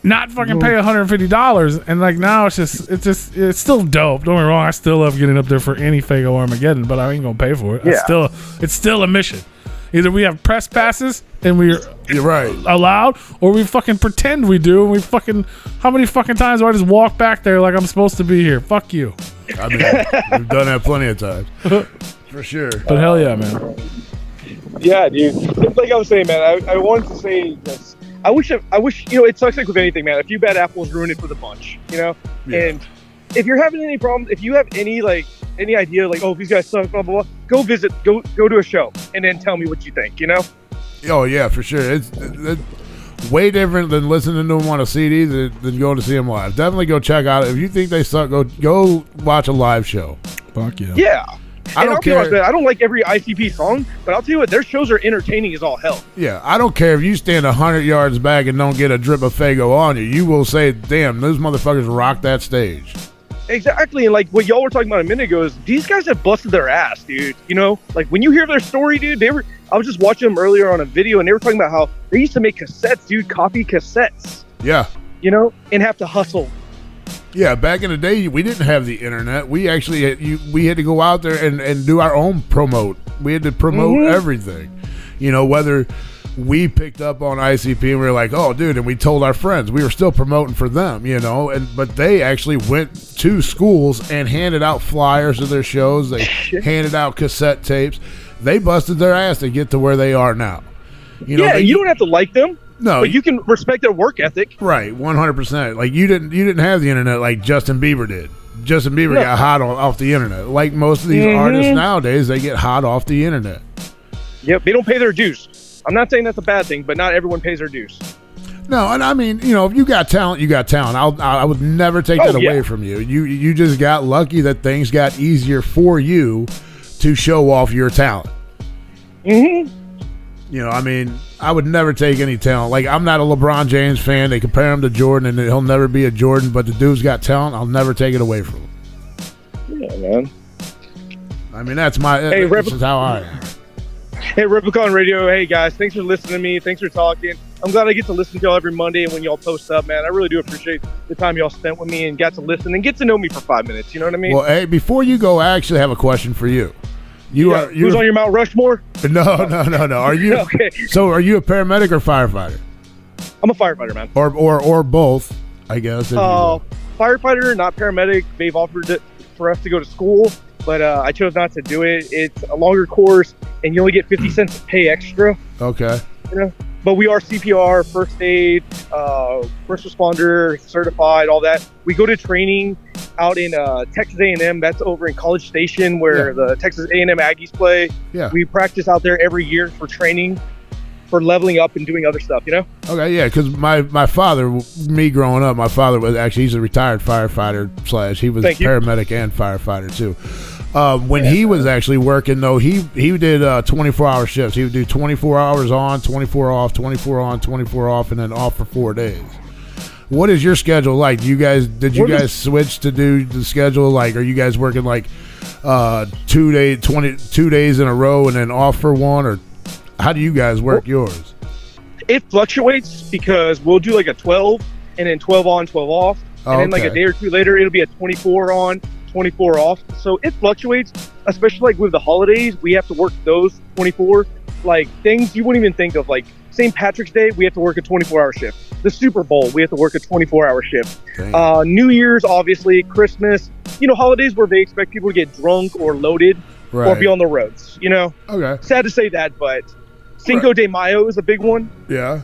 Not fucking pay $150, and like now it's still dope. Don't get me wrong, I still love getting up there for any Fago Armageddon, but I ain't gonna pay for it. Yeah. It's still a mission. Either we have press passes and you're right allowed, or we fucking pretend we do. And we fucking how many fucking times do I just walk back there like I'm supposed to be here? Fuck you. I mean, we've done that plenty of times, for sure. But hell yeah, man. Yeah, dude. Like I was saying, man, I wanted to say this. I wish, you know, it sucks like with anything, man. A few bad apples ruin it for the bunch, you know? Yeah. And if you're having any problems, if you have any idea, like, oh, these guys suck, blah, blah, blah, go to a show and then tell me what you think, you know? Oh, yeah, for sure. It's way different than listening to them on a CD than going to see them live. Definitely go check out it. If you think they suck, go watch a live show. Fuck yeah. Yeah. I don't care. I don't like every ICP song, but I'll tell you what, their shows are entertaining as all hell. Yeah, I don't care if you stand 100 yards back and don't get a drip of Fago on you. You will say, damn, those motherfuckers rock that stage. Exactly, and like what y'all were talking about a minute ago is these guys have busted their ass, dude. You know, like when you hear their story, dude, I was just watching them earlier on a video, and they were talking about how they used to make cassettes, dude, copy cassettes. Yeah. You know, and have to hustle. Yeah, back in the day, we didn't have the internet. We actually we had to go out there and do our own promote. We had to promote everything. You know, whether we picked up on ICP and we were like, oh, dude, and we told our friends. We were still promoting for them, you know, but they actually went to schools and handed out flyers of their shows. They handed out cassette tapes. They busted their ass to get to where they are now. You know, you don't have to like them. No, but you can respect their work ethic. Right, 100%. Like you didn't have the internet like Justin Bieber did. Justin Bieber got hot off the internet. Like most of these artists nowadays, they get hot off the internet. Yep, they don't pay their dues. I'm not saying that's a bad thing, but not everyone pays their dues. No, and I mean, you know, if you got talent, you got talent. I would never take that away from you. You just got lucky that things got easier for you to show off your talent. Mm-hmm. You know, I mean, I would never take any talent. Like, I'm not a LeBron James fan. They compare him to Jordan, and he'll never be a Jordan, but the dude's got talent. I'll never take it away from him. Yeah, man. I mean, that's how I am. Hey, Replicon Radio. Hey, guys. Thanks for listening to me. Thanks for talking. I'm glad I get to listen to y'all every Monday and when y'all post up, man. I really do appreciate the time y'all spent with me and got to listen and get to know me for 5 minutes. You know what I mean? Well, hey, before you go, I actually have a question for you. Who's on your Mount Rushmore? No. Are you okay? So, are you a paramedic or firefighter? I'm a firefighter, man. Or both, I guess. Firefighter, not paramedic. They've offered it for us to go to school, but I chose not to do it. It's a longer course, and you only get 50 cents to pay extra. Okay. You know, but we are CPR, first aid, first responder, certified, all that. We go to training out in Texas A&M. That's over in College Station where the Texas A&M Aggies play. Yeah. We practice out there every year for training. for leveling up and doing other stuff, you know? Okay, yeah, because my father, me growing up, my father was actually, he's a retired firefighter / he was paramedic and firefighter too. When he was actually working, though, he did 24-hour shifts. He would do 24 hours on, 24 off, 24 on, 24 off, and then off for 4 days. What is your schedule like? Did you guys switch to do the schedule? Like, are you guys working like 2 days in a row and then off for one, or how do you guys work yours? It fluctuates because we'll do like a 12 and then 12 on, 12 off. And then like a day or two later, it'll be a 24 on, 24 off. So it fluctuates, especially like with the holidays. We have to work those 24, like things you wouldn't even think of. Like St. Patrick's Day, we have to work a 24-hour shift. The Super Bowl, we have to work a 24-hour shift. New Year's, obviously, Christmas, holidays where they expect people to get drunk or loaded or be on the roads, Okay. Sad to say that, but Cinco de Mayo is a big one. Yeah.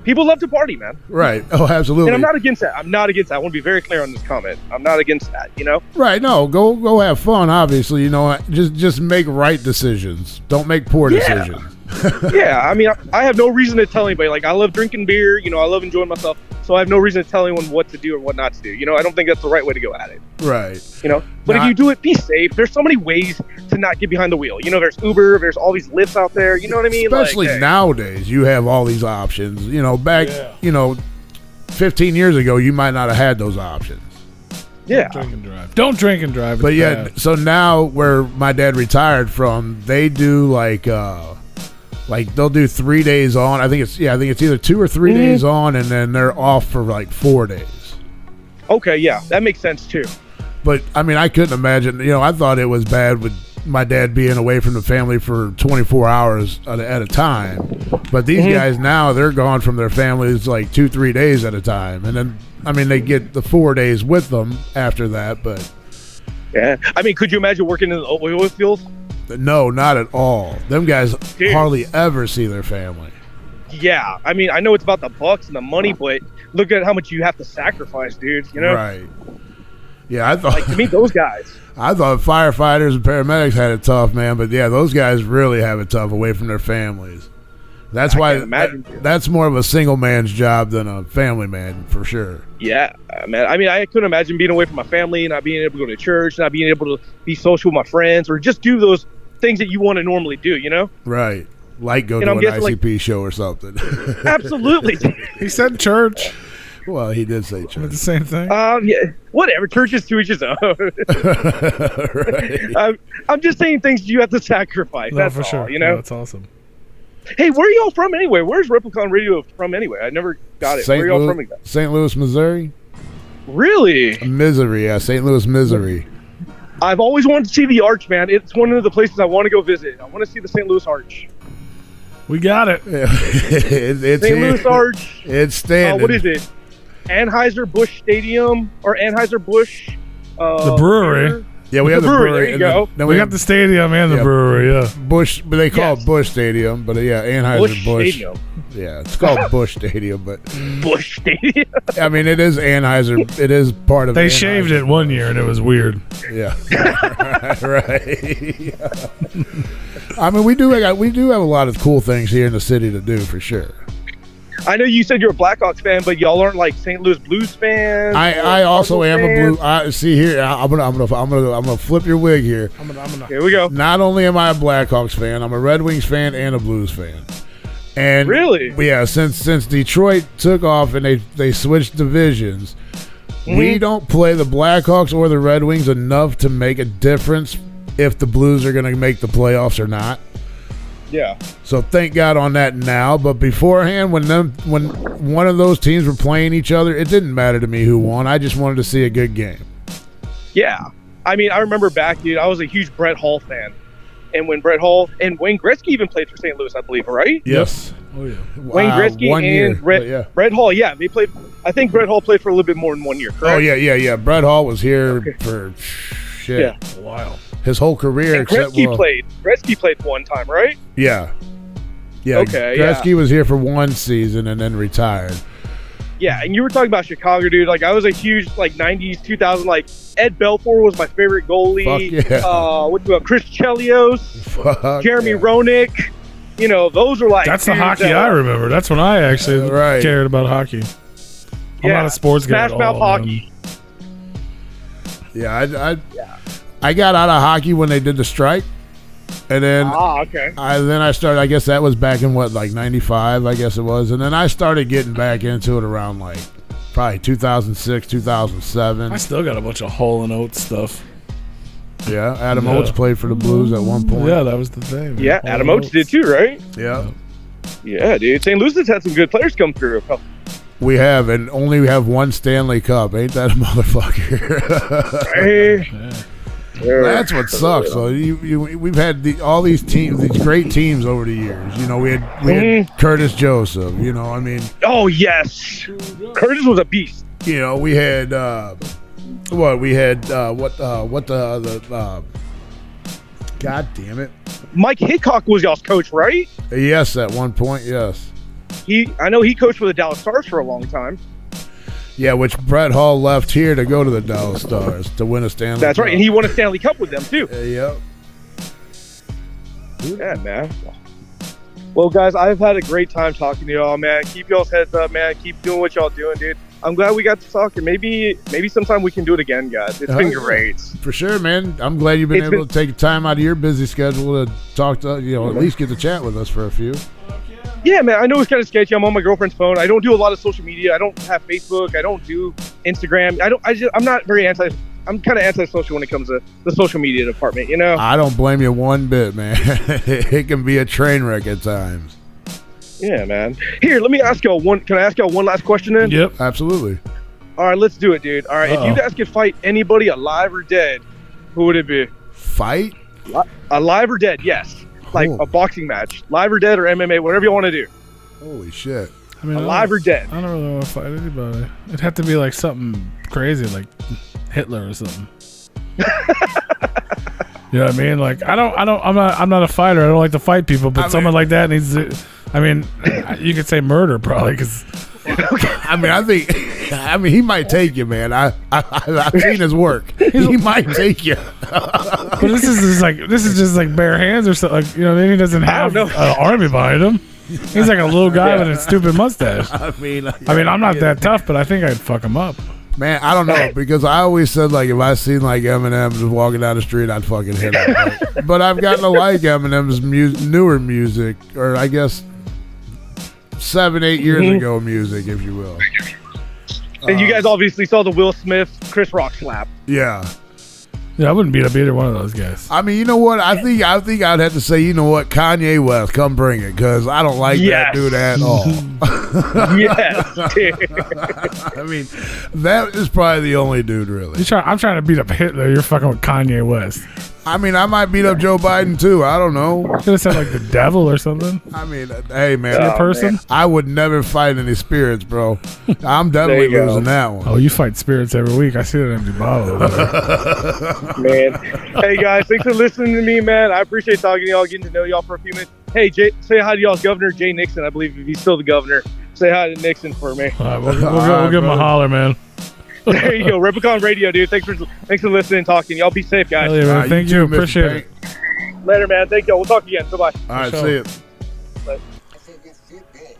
People love to party, man. Right. Oh, absolutely. And I'm not against that. I want to be very clear on this comment. I'm not against that, Right. No, go have fun, obviously. Just make right decisions. Don't make poor decisions. Yeah, I mean, I have no reason to tell anybody. Like, I love drinking beer. I love enjoying myself. So I have no reason to tell anyone what to do or what not to do. I don't think that's the right way to go at it. Right. But if you do it, be safe. There's so many ways to not get behind the wheel. There's Uber. There's all these Lyfts out there. You know what I mean? Especially nowadays, you have all these options. Back, 15 years ago, you might not have had those options. Yeah. Don't drink and drive. But yeah, bad. So now where my dad retired from, they do like they'll do 3 days on. I think it's either 2 or 3 days on, and then they're off for like 4 days. Okay, yeah, that makes sense too. But I mean, I couldn't imagine. I thought it was bad with my dad being away from the family for 24 hours at a time. But these guys now, they're gone from their families like 2-3 days at a time, and then they get the 4 days with them after that. But yeah, I mean, could you imagine working in the oil fields? No, not at all. Them guys hardly ever see their family. Yeah, I mean, I know it's about the bucks and the money, but look at how much you have to sacrifice, dude. Right. Yeah, I thought to meet those guys. I thought firefighters and paramedics had it tough, man. But yeah, those guys really have it tough away from their families. That's why that's more of a single man's job than a family man, for sure. Yeah, man. I mean, I couldn't imagine being away from my family, not being able to go to church, not being able to be social with my friends, or just do those things that you want to normally do, Right. Like go to an ICP show or something. Absolutely. He said church. Well, he did say church. The same thing. Yeah, whatever. Church is to each his own. Right. I'm just saying things you have to sacrifice. No, that's for all, sure. No, that's awesome. Hey, where are y'all from anyway? Where's Replicon Radio from anyway? I never got it. Where are y'all from again? St. Louis, Missouri. Really? Missouri, yeah. St. Louis, Missouri. I've always wanted to see the Arch, man. It's one of the places I want to go visit. I want to see the St. Louis Arch. We got it. It's St. Louis Arch. It's standing. What is it? Anheuser-Busch Stadium or Anheuser-Busch? The brewery. Yeah, we have the brewery. There you go. Then we got the stadium and the brewery, yeah. Busch, but they call it Busch Stadium. But yeah, Anheuser-Busch. Stadium. Yeah, it's called Busch Stadium, but Busch Stadium. I mean, it is Anheuser. It is part of. They shaved it one year, and it was weird. Yeah, right. I mean, we do have a lot of cool things here in the city to do for sure. I know you said you're a Blackhawks fan, but y'all aren't like St. Louis Blues fans. I also am a Blue. See here, I'm gonna flip your wig here. Here we go. Not only am I a Blackhawks fan, I'm a Red Wings fan and a Blues fan. And really, yeah, since Detroit took off and they switched divisions, we don't play the Blackhawks or the Red Wings enough to make a difference if the Blues are going to make the playoffs or not. Yeah. So thank God on that now. But beforehand, when one of those teams were playing each other, it didn't matter to me who won. I just wanted to see a good game. Yeah. I mean, I remember back, dude, I was a huge Brett Hall fan. And when Brett Hall and Wayne Gretzky even played for St. Louis, I believe, right? Yes. Oh, yeah. Wayne Gretzky and Brett Hall, yeah. They played. I think Brett Hall played for a little bit more than 1 year, correct? Oh, yeah. Brett Hall was here for a while. His whole career. And Gretzky played one time, right? Yeah. Yeah. Okay, Gretzky was here for one season and then retired. Yeah, and you were talking about Chicago, dude. Like, I was a huge, 90s, 2000, Ed Belfour was my favorite goalie. Fuck yeah. Chris Chelios, Jeremy Roenick. those are like That's the dudes hockey that I are- remember. That's when I actually Right. cared about hockey. I'm not a sports guy at Smash Mouth all. hockey. Yeah, I got out of hockey when they did the strike, and then Okay. I started. I guess that was back in like '95, I guess it was, and then I started getting back into it around like probably 2006, 2007. I still got a bunch of Hole and Oates stuff. Yeah, Adam Yeah. Oates played for the Blues at one point. Yeah, that was the thing. man. Yeah, Hole Adam and Oates did too, right? Yeah, Yeah, dude. St. Louis has had some good players come through. we have, and only we have one Stanley Cup. Ain't that a motherfucker? Hey. Yeah. That's what sucks. So we've had all these teams, these great teams over the years. We had Curtis Joseph. I mean, Oh yes, Curtis was a beast. we had God damn it. Mike Hickok was y'all's coach, right? Yes, at one point, yes. I know he coached for the Dallas Stars for a long time. Yeah, which Brett Hall left here to go to the Dallas Stars to win a Stanley That's Cup. right, and he won a Stanley Cup with them too. Yep. Yeah, man. Well, guys, I've had a great time talking to y'all, man. Keep y'all's heads up, man. Keep doing what y'all doing, dude. I'm glad we got to talk, and maybe sometime we can do it again, guys. It's been great. For sure, man. I'm glad you've been able to take time out of your busy schedule to talk to, at least get to chat with us for a few. Yeah, man. I know it's kind of sketchy. I'm on my girlfriend's phone. I don't do a lot of social media. I don't have Facebook. I don't do Instagram. I'm not very I'm kind of antisocial when it comes to the social media department, I don't blame you one bit, man. It can be a train wreck at times. Yeah, man. Here, let me ask y'all one. Can I ask y'all one last question then? Yep. Absolutely. All right, let's do it, dude. All right, if you guys could fight anybody alive or dead, who would it be? Fight? Alive or dead? Yes. Like Cool. a boxing match, live or dead, or MMA, whatever you want to do. Holy shit. I mean, Alive or dead? I don't really want to fight anybody. It'd have to be like something crazy, like Hitler or something. You know what I mean? Like I'm not a fighter. I don't like to fight people, but someone like that needs to. I mean, you could say murder probably because. I mean, he might take you, man. I've seen his work. He might take you. But this is just like bare hands or something. Like, then he doesn't have an army behind him. He's like a little guy with a stupid mustache. I mean, I'm not that tough, but I think I'd fuck him up. Man, I don't know, because I always said, like, if I seen, like, Eminem just walking down the street, I'd fucking hit him. Right? But I've gotten to like Eminem's newer music, or I guess 7-8 years ago music, if you will. And you guys obviously saw the Will Smith Chris Rock slap. Yeah. Yeah, I wouldn't beat up either one of those guys. I mean, you know what? I think I'd have to say, you know what? Kanye West, come bring it, because I don't like that dude at all. Yes, dude. I mean, that is probably the only dude, really. I'm trying to beat up Hitler. You're fucking with Kanye West. I mean, I might beat up Joe Biden, too. I don't know. Could have said like the devil or something. I mean, hey, man. Your person? Man. I would never fight any spirits, bro. I'm definitely There you go. losing that one. Oh, you fight spirits every week. I see that empty bottle over there. Man. Hey, guys, thanks for listening to me, man. I appreciate talking to y'all, getting to know y'all for a few minutes. Hey, say hi to y'all's governor, Jay Nixon, I believe, if he's still the governor. Say hi to Nixon for me. All right, we'll give him a holler, man. There you go. Replicon Radio, dude. Thanks for listening and talking. Y'all be safe, guys. Hell yeah, man. Thank you. too, Mr. Appreciate Pink. it. Later, man. Thank y'all. We'll talk again. Bye-bye. All right, sure. see it. Bye.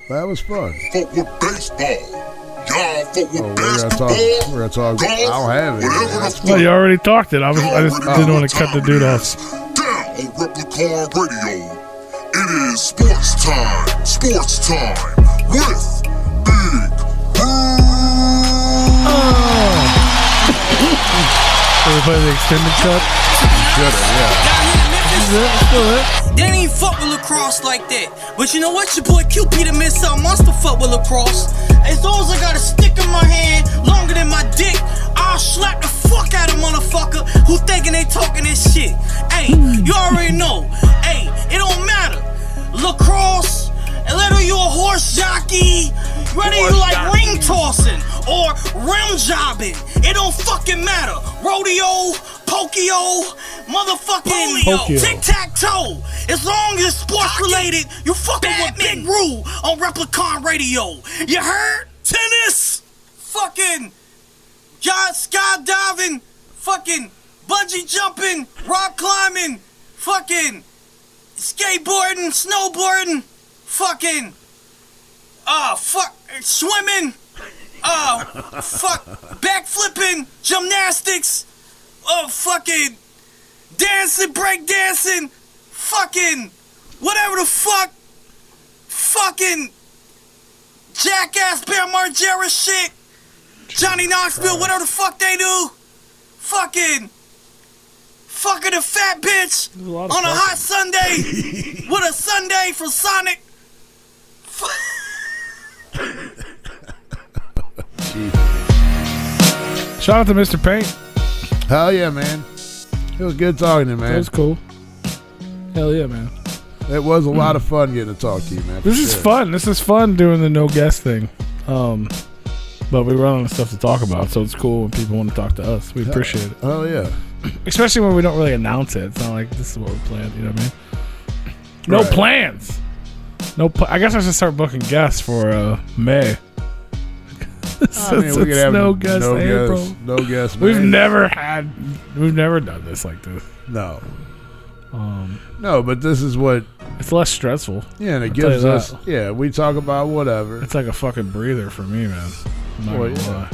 That was fun. Fuck with baseball. Y'all fuck with Oh, basketball. we're gonna talk. I don't have it. Whatever the fuck. Well, you already talked it. I just didn't want to cut the dude off. Down on Replicon Radio. It is sports time. Sports time with Big So we play the extended cut. They ain't even fuck with lacrosse like that. But you know what? Your boy QP done missed something. Monster fuck with lacrosse. As long as I got a stick in my hand longer than my dick, I'll slap the fuck out of motherfucker who thinking they talking this shit. Hey, you already know. Hey, it don't matter. Lacrosse, and whether you a horse jockey, whether you like ring tossing or rim jobbing, it don't fucking matter. Rodeo, pokeo, motherfucking Pokeo. tic-tac-toe. As long as it's sports related, you fucking with Big Roo on Replicon Radio. You heard? Tennis, fucking skydiving, fucking bungee jumping, rock climbing, fucking skateboarding, snowboarding, fucking, swimming, backflipping, gymnastics, fucking dancing, break dancing, fucking whatever the fuck, fucking jackass Bear Margera shit, Johnny Knoxville, whatever the fuck they do, fucking a fat bitch on a hot Sunday with a Sunday for Sonic. Shout out to Mr. Paint. Hell yeah, man. It was good talking to you, man. That was cool. Hell yeah, man. It was a lot of fun getting to talk to you, man. This is fun. This is fun doing the no guest thing. But we run out of stuff to talk about, so it's cool when people want to talk to us. We appreciate it. Oh yeah. Especially when we don't really announce it. It's not like this is what we planned. You know what I mean? No plans. I guess I should start booking guests for May. I mean, we could have no guests in April. No guests. We've never done this like this. No. No, but this is what. It's less stressful. Yeah, and it gives us. Yeah, we talk about whatever. It's like a fucking breather for me, man. I'm not gonna lie.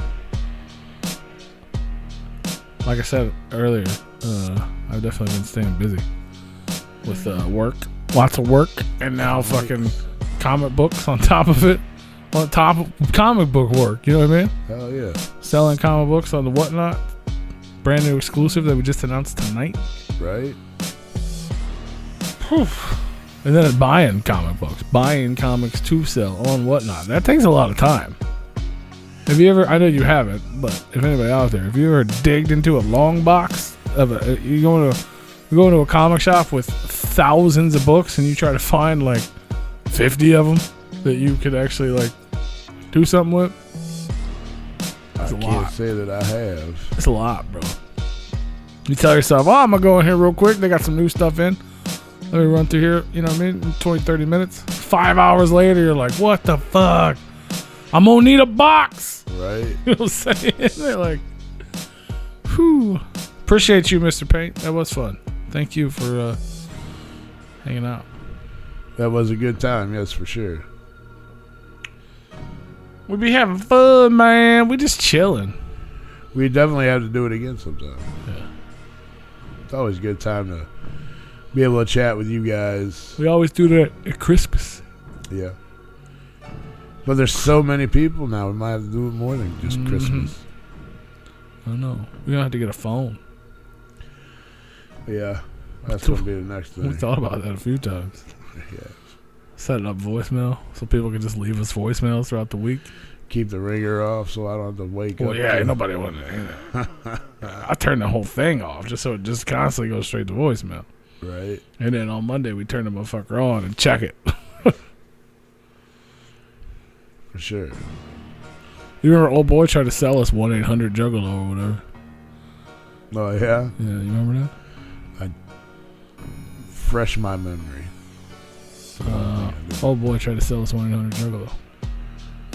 Like I said earlier, I've definitely been staying busy with work, lots of work, and now fucking comic books on top of it. On top of comic book work, you know what I mean? Hell yeah. Selling comic books on the Whatnot. Brand new exclusive that we just announced tonight. Right. Whew. And then buying comic books. Buying comics to sell on Whatnot. That takes a lot of time. Have you ever, I know you haven't, but if anybody out there, have you ever digged into a long box of you go into a comic shop with thousands of books and you try to find like 50 of them that you could actually like do something with? I can't say that I have. It's a lot, bro. You tell yourself, I'm going to go in here real quick. They got some new stuff in. Let me run through here, you know what I mean? 20, 30 minutes. 5 hours later, you're like, what the fuck? I'm going to need a box. Right. You know what I'm saying? They're like, whew. Appreciate you, Mr. Paint. That was fun. Thank you for hanging out. That was a good time, yes, for sure. We be having fun, man. We just chilling. We definitely have to do it again sometime. Yeah. It's always a good time to be able to chat with you guys. We always do that at Christmas. Yeah. But there's so many people now, we might have to do it more than just Christmas. I know. We're going to have to get a phone. Yeah. That's going to be the next thing. We thought about that a few times. Yeah. Set up voicemail so people can just leave us voicemails throughout the week. Keep the ringer off so I don't have to wake up. Well, yeah, ain't nobody wanted to hear that. I turned the whole thing off just so it just constantly goes straight to voicemail. Right. And then on Monday, we turn the motherfucker on and check it. For sure. You remember old boy tried to sell us 1-800-JUGGALO or whatever? Oh, yeah? Yeah, you remember that? Fresh my memory. Old boy tried to sell us 1-800-JUGGALO.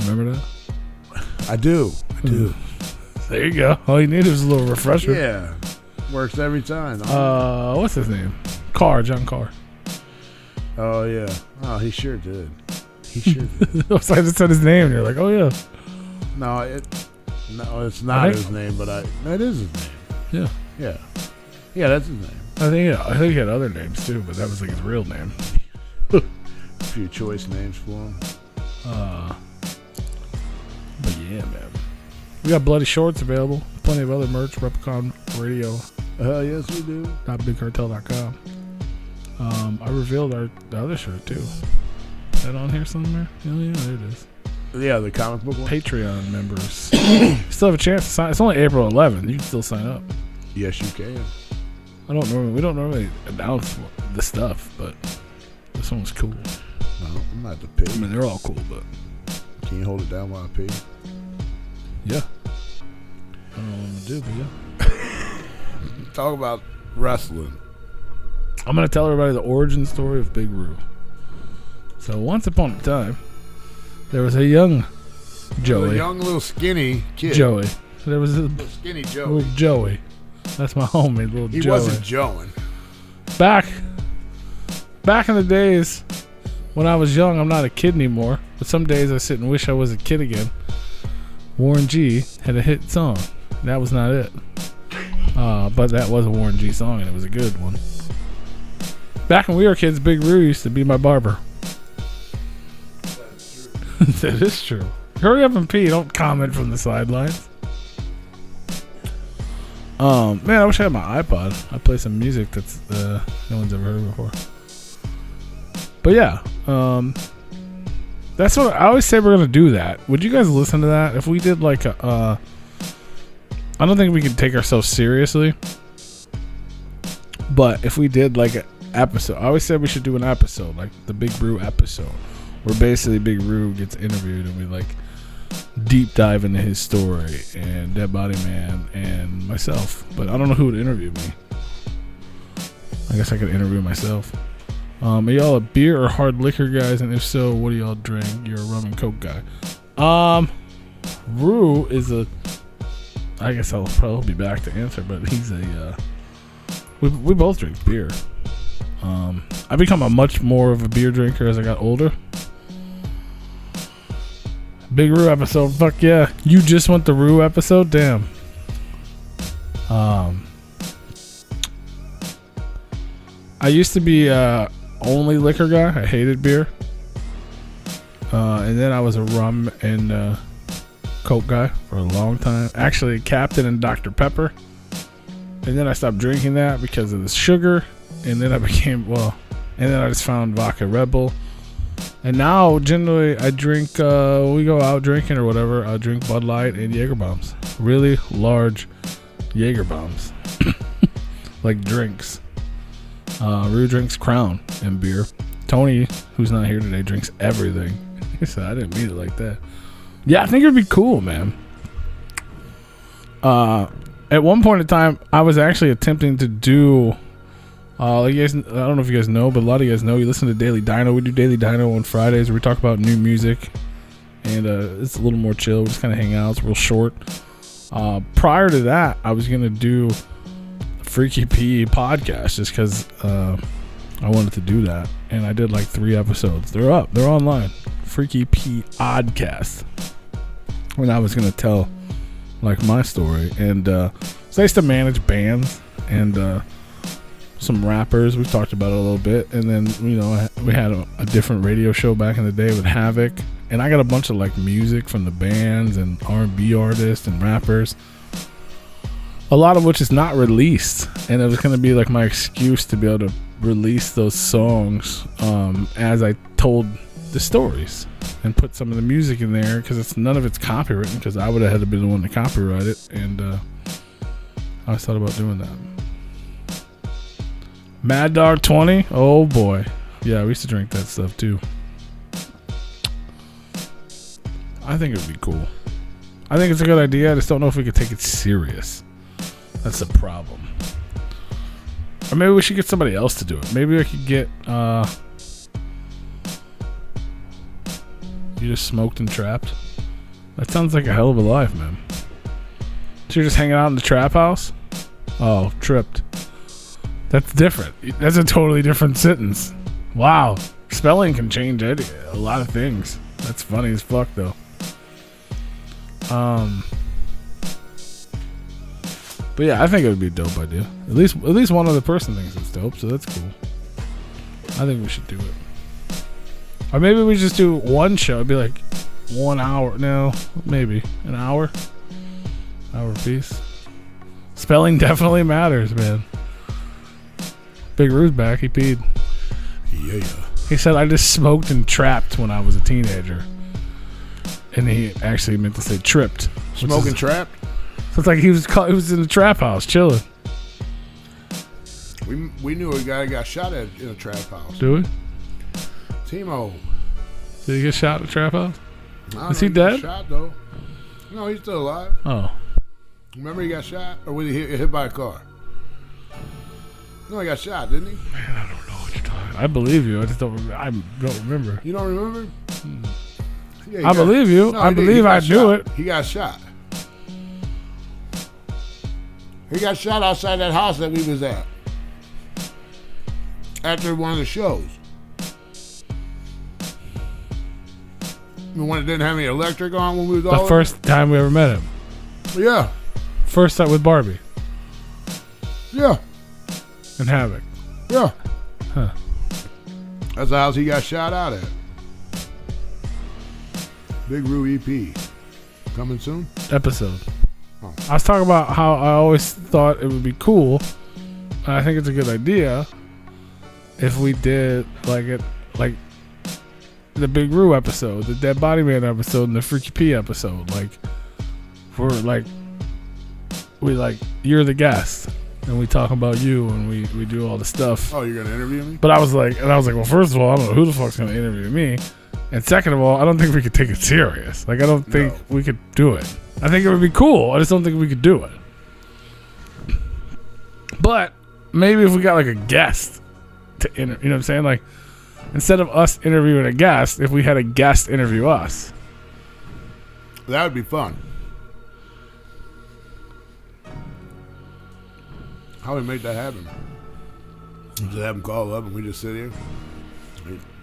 Remember that? I do. There you go. All you need is a little refresher. Yeah. Works every time. What's his name? John Carr. Oh, yeah. Oh, he sure did. He sure did. I just said his name and you're like, oh, yeah. No, it's not his name, but that is his name. Yeah. Yeah. Yeah, that's his name. I think he had other names too, but that was like his real name. A few choice names for him. But yeah, man. We got bloody shorts available. Plenty of other merch. Replicon Radio. Hell yes, we do. .bigcartel.com. I revealed the other shirt too. Is that on here somewhere? Oh yeah, there it is. Yeah, the comic book one. Patreon members you still have a chance to sign. It's only April 11th. You can still sign up. Yes, you can. We don't normally announce the stuff, but this one's cool. No, I'm not the pig. I mean, they're all cool, but can you hold it down while I pee? yeah. I don't know what I'm gonna do, but yeah. Talk about wrestling. I'm gonna tell everybody the origin story of Big Roo. So once upon a time, there was a young Joey. A young little skinny kid. Joey. There was a little skinny Joey. Little Joey. That's my homie, little Joey. He wasn't Joeing. Back back in the days when I was young, I'm not a kid anymore, but some days I sit and wish I was a kid again. Warren G had a hit song. That was not it. But that was a Warren G song, and it was a good one. Back when we were kids, Big Roo used to be my barber. That is true. Hurry up and pee. Don't comment from the sidelines. Man, I wish I had my iPod. I play some music that's no one's ever heard before. But yeah, that's what I always say we're gonna do. That. Would you guys listen to that? If we did like a, I don't think we could take ourselves seriously. But if we did like an episode, I always said we should do an episode, like the Big Brew episode, where basically Big Brew gets interviewed and we like deep dive into his story, and Dead Body Man and myself. But I don't know who would interview me. I guess I could interview myself. Are y'all a beer or hard liquor guys? And if so, what do y'all drink? You're a rum and coke guy. Rue is a, I guess I'll probably be back to answer, but he's a, we both drink beer. I become a much more of a beer drinker as I got older. Big Rue episode, fuck yeah. You just went the Rue episode? Damn. I used to be only liquor guy. I hated beer. And then I was a rum and Coke guy for a long time. Actually, Captain and Dr. Pepper. And then I stopped drinking that because of the sugar. And then I became, and then I just found Vodka Red Bull. And now, generally, I drink, we go out drinking or whatever, I drink Bud Light and Jaeger bombs. Really large Jaeger bombs. Like drinks. Rue drinks Crown and beer. Tony, who's not here today, drinks everything. He said, I didn't mean it like that. Yeah, I think it'd be cool, man. At one point in time, I was actually attempting to do... like you guys, I don't know if you guys know, but a lot of you guys know, you listen to Daily Dino. We do Daily Dino on Fridays where we talk about new music, and it's a little more chill. We just kind of hang out. It's real short. Prior to that, I was going to do Freaky P podcast just because I wanted to do that, and I did like 3 episodes. They're up. They're online. Freaky P Oddcast. When I was going to tell like my story, and so I used to manage bands and some rappers. We talked about it a little bit, and then we had a different radio show back in the day with Havoc, and I got a bunch of like music from the bands and R&B artists and rappers, a lot of which is not released, and it was going to be like my excuse to be able to release those songs as I told the stories and put some of the music in there, because none of it's copywritten, because I would have had to be the one to copyright it, and I thought about doing that. Mad Dog 20? Oh boy. Yeah, we used to drink that stuff too. I think it would be cool. I think it's a good idea. I just don't know if we could take it serious. That's the problem. Or maybe we should get somebody else to do it. Maybe I could get You Just Smoked and Trapped. That sounds like a hell of a life, man. So you're just hanging out in the trap house? Oh, tripped. That's different. That's a totally different sentence. Wow. Spelling can change a lot of things. That's funny as fuck, though. But yeah, I think it would be a dope idea. At least one other person thinks it's dope, so that's cool. I think we should do it. Or maybe we just do one show. It'd be like 1 hour. No, maybe an hour. Hour piece. Spelling definitely matters, man. Big Rue's back. He peed. Yeah. He said, I just smoked and trapped when I was a teenager. And he actually meant to say tripped. Smoking trapped? So it's like he was in the trap house chilling. We knew a guy that got shot at in a trap house. Do we? Timo. Did he get shot at a trap house? Is he He dead? got shot, though. No, he's still alive. Oh. Remember he got shot? Or was he hit by a car? No, he got shot, didn't he? Man, I don't know what you're talking about. I believe you. I just don't remember. You don't remember? Yeah, I believe you. No, I believe I knew it. He got shot. He got shot outside that house that we was at. After one of the shows. The one that didn't have any electric on when we was The all first time we ever met him. Yeah. First time with Barbie Yeah. and Havoc. Yeah. Huh. That's the house he got shot out at. Big Roo EP. Coming soon? Episode. Oh. I was talking about how I always thought it would be cool, and I think it's a good idea if we did like the Big Roo episode, the Dead Body Man episode, and the Freaky P episode. Like, you're the guest, and we talk about you, and we do all the stuff. Oh, you're gonna interview me? But I was like, well, first of all, I don't know who the fuck's gonna interview me, and second of all, I don't think we could take it serious. Like, I don't think we could do it. I think it would be cool. I just don't think we could do it. But maybe if we got like a guest to you know what I'm saying? Like, instead of us interviewing a guest, if we had a guest interview us. That would be fun. How do we make that happen? Just have them call up and we just sit here?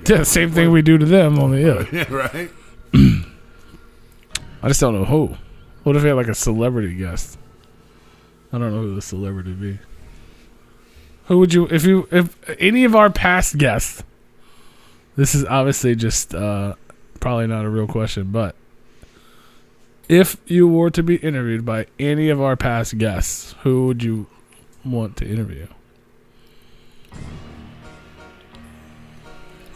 Yeah, same thing we do to them, only Yeah, right? I just don't know who. What if we had like a celebrity guest? I don't know who the celebrity would be. Who would you, if any of our past guests, this is obviously just probably not a real question, but if you were to be interviewed by any of our past guests, who would you want to interview?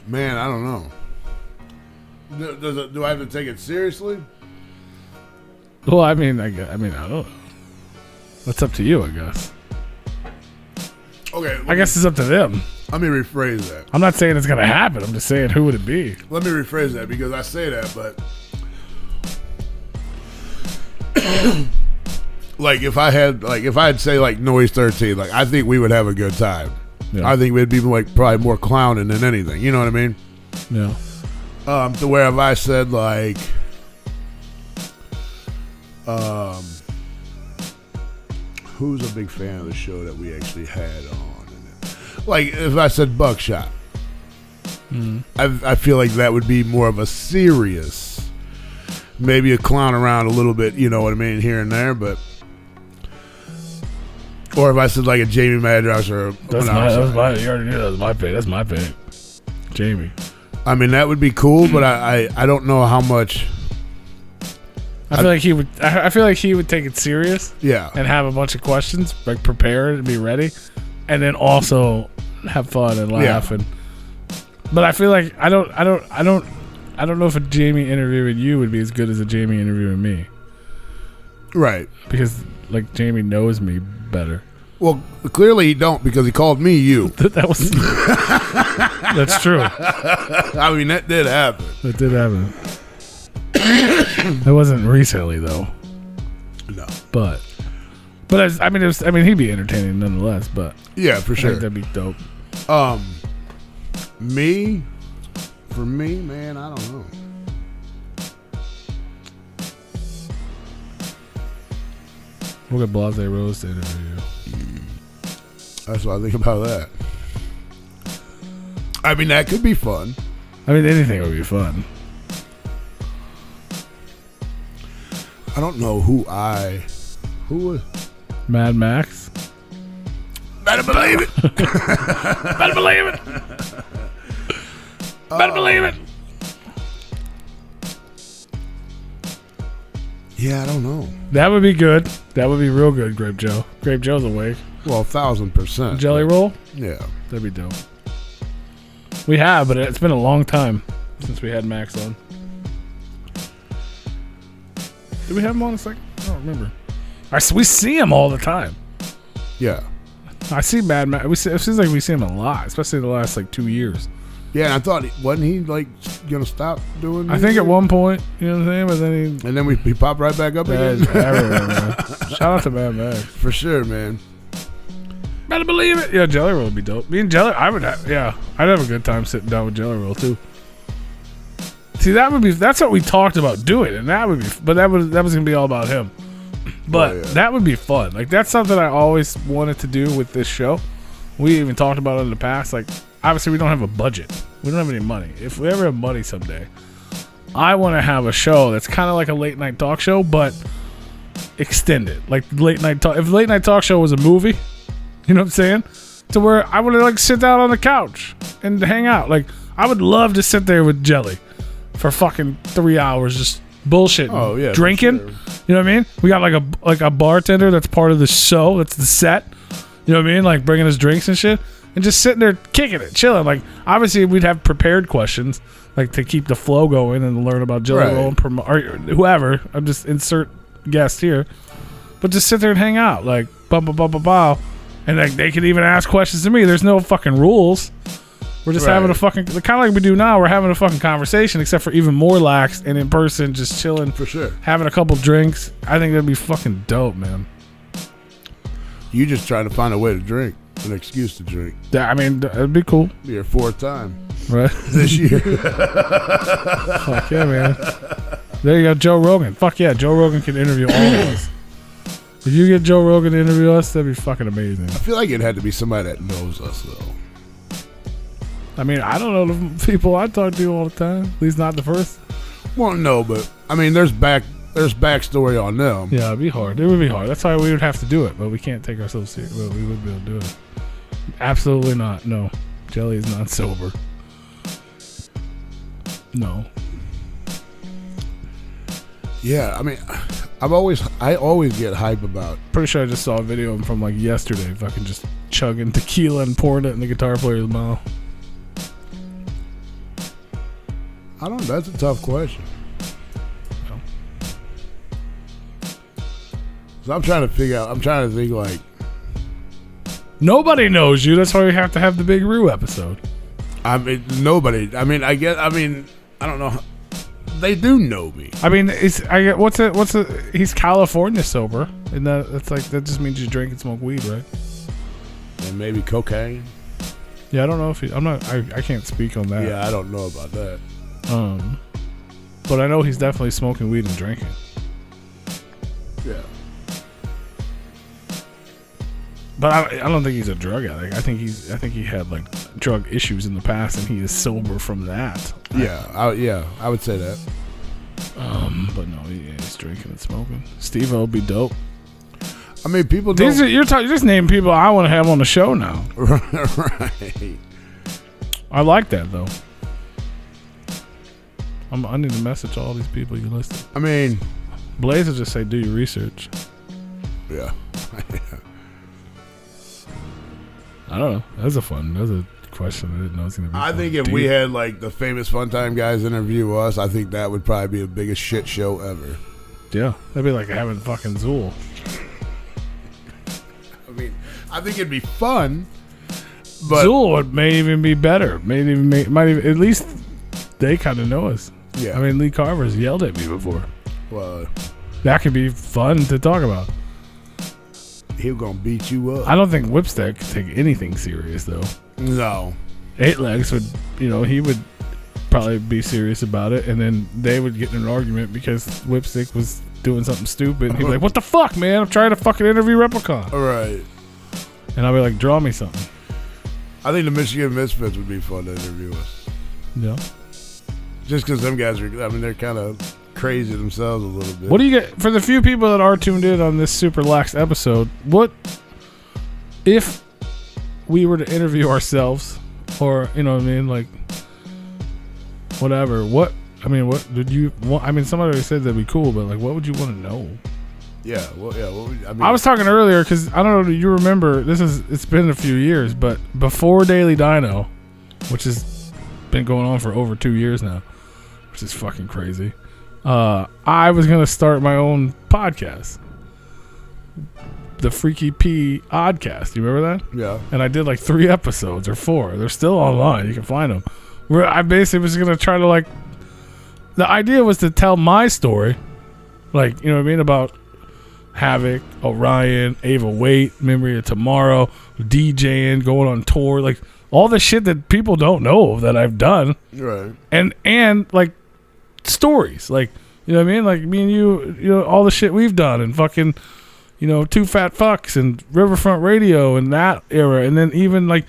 Man, I don't know. Do I have to take it seriously? Well, I mean, I don't know. That's up to you, I guess. Okay. I guess it's up to them. Let me rephrase that. I'm not saying it's going to happen. I'm just saying, who would it be? Let me rephrase that because I say that, but like if I'd say like Noise 13, like I think we would have a good time. Yeah. I think we'd be like probably more clowning than anything. You know what I mean? Yeah. To where if I said like, who's a big fan of the show that we actually had on? Like if I said Buckshot, I feel like that would be more of a serious, maybe a clown around a little bit. You know what I mean, here and there, but. Or if I said like a Jamie Madrox or you already knew that was my pick. That's my pick. Jamie. I mean that would be cool, but I don't know how much. I feel like he would. I feel like he would take it serious. Yeah. And have a bunch of questions, like prepared and be ready, and then also have fun and laugh But I feel like I don't know if a Jamie interviewing you would be as good as a Jamie interviewing me. Right. Because like Jamie knows me better. Well, clearly he don't because he called me you. That was. That's true. I mean that did happen. That did happen. It wasn't recently though. No. But I mean he'd be entertaining nonetheless. But yeah, for sure. I think that'd be dope. For me, man, I don't know. We'll get Blase Rose to interview you. That's what I think about that. I mean, that could be fun. I mean, anything would be fun. I don't know who was. Mad Max. Better believe it. Better believe it. Better believe it. Yeah, I don't know. That would be good. That would be real good, Grape Joe. Grape Joe's awake. Well, 1,000%. Jelly roll? Yeah. That'd be dope. We have, but it's been a long time since we had Max on. Did we have him on a second? I don't remember. We see him all the time. Yeah. I see Mad Max. It seems like we see him a lot, especially the last like 2 years. Yeah, and I thought, wasn't he like gonna stop doing music? I think at one point, you know what I'm saying? But then and then he popped right back up again. Everywhere, man. Shout out to Mad Max. For sure, man. Better believe it. Yeah, Jelly Roll would be dope. Me and Jelly, I'd have a good time sitting down with Jelly Roll too. See, that's what we talked about doing, and that was gonna be all about him. But that would be fun. Like that's something I always wanted to do with this show. We even talked about it in the past. Like obviously we don't have a budget. We don't have any money. If we ever have money someday, I want to have a show that's kind of like a late night talk show, but extended. Like late night talk. If late night talk show was a movie, you know what I'm saying? To where I would like sit down on the couch and hang out. Like I would love to sit there with Jelly for fucking 3 hours, just bullshitting, Oh, yeah, for drinking. sure. You know what I mean? We got like a bartender that's part of the show. That's the set. You know what I mean? Like bringing us drinks and shit, and just sitting there kicking it, chilling. Like obviously we'd have prepared questions, like to keep the flow going and learn about Jelly Right. Roll and or whoever. I'm just insert guest here, but just sit there and hang out, like bow, and like they could even ask questions to me. There's no fucking rules. We're just Right. having a fucking kind of like we do now. We're having a fucking conversation, except for even more lax and in person, just chilling, For sure. having a couple drinks. I think that'd be fucking dope, man. You just trying to find a way to drink, an excuse to drink. Yeah, I mean, it'd be cool, Be your 4th time right? this year. Fuck yeah, man. There you go, Joe Rogan. Fuck yeah, Joe Rogan can interview all of us. If you get Joe Rogan to interview us, that'd be fucking amazing. I feel like it had to be somebody that knows us though. I mean, I don't know the people I talk to all the time. At least not the first. Well, no, but I mean, there's backstory on them. Yeah, it'd be hard. It would be hard. That's why we would have to do it, but we can't take ourselves serious. Well, we would be able to do it. Absolutely not. No. Jelly is not sober. No. Yeah, I mean, I always get hype about. Pretty sure I just saw a video of him from like yesterday, fucking just chugging tequila and pouring it in the guitar player's mouth. I don't. That's a tough question. No. So I'm trying to figure out. I'm trying to think like. Nobody knows you. That's why we have to have the Big Roo episode. I mean, nobody. I mean, I guess. I mean, I don't know. They do know me. I mean, he's California sober, and that's like that just means you drink and smoke weed, right? And maybe cocaine. Yeah, I don't know if I can't speak on that. Yeah, I don't know about that. But I know he's definitely smoking weed and drinking. Yeah. But I don't think he's a drug addict. I think he had like drug issues in the past, and he is sober from that. Yeah, I would say that. But no, he's drinking and smoking. Steve-O would be dope. I mean, people don't. You're just naming people I want to have on the show now. Right. I like that though. I need to message all these people you listed. I mean, Blaze will just say, "Do your research." yeah. I don't know. That's a question. I didn't know it was gonna be. I think if we had like the famous Fun Time guys interview us, I think that would probably be the biggest shit show ever. Yeah, that'd be like having fucking Zool. I mean, I think it'd be fun, but Zool may even be better. Might even at least they kind of know us. yeah. I mean, Lee Carver's yelled at me before. Well, That could be fun to talk about. he gonna beat you up. I don't think Whipstick could take anything serious though. No. 8Legs would, he would probably be serious about it, and then they would get in an argument because Whipstick was doing something stupid. And he'd be like, "What the fuck, man? I'm trying to fucking interview Replicon." All right. And I'll be like, "Draw me something." I think the Michigan Misfits would be fun to interview us. Yeah. Just because them guys are, I mean, they're kind of crazy themselves a little bit. What do you get for the few people that are tuned in on this super lax episode? What if we were to interview ourselves, or you know what I mean, like whatever? What did you want? I mean, somebody already said that'd be cool, but like, what would you want to know? Yeah, well, yeah. What would, I mean, I was talking earlier because I don't know. Do you remember? It's been a few years, but before Daily Dino, which has been going on for over 2 years now, which is fucking crazy. I was gonna start my own podcast, the Freaky P Oddcast. You remember that? yeah. And I did like 3 episodes or 4. They're still online. You can find them. Where I basically was gonna try to like. The idea was to tell my story, like, you know what I mean, about Havoc, Orion, Ava Wait, Memory of Tomorrow, DJing, going on tour, like all the shit that people don't know that I've done, Right. and like stories, like, you know what I mean, like me and you, all the shit we've done, and fucking, Two Fat Fucks and Riverfront Radio and that era, and then even like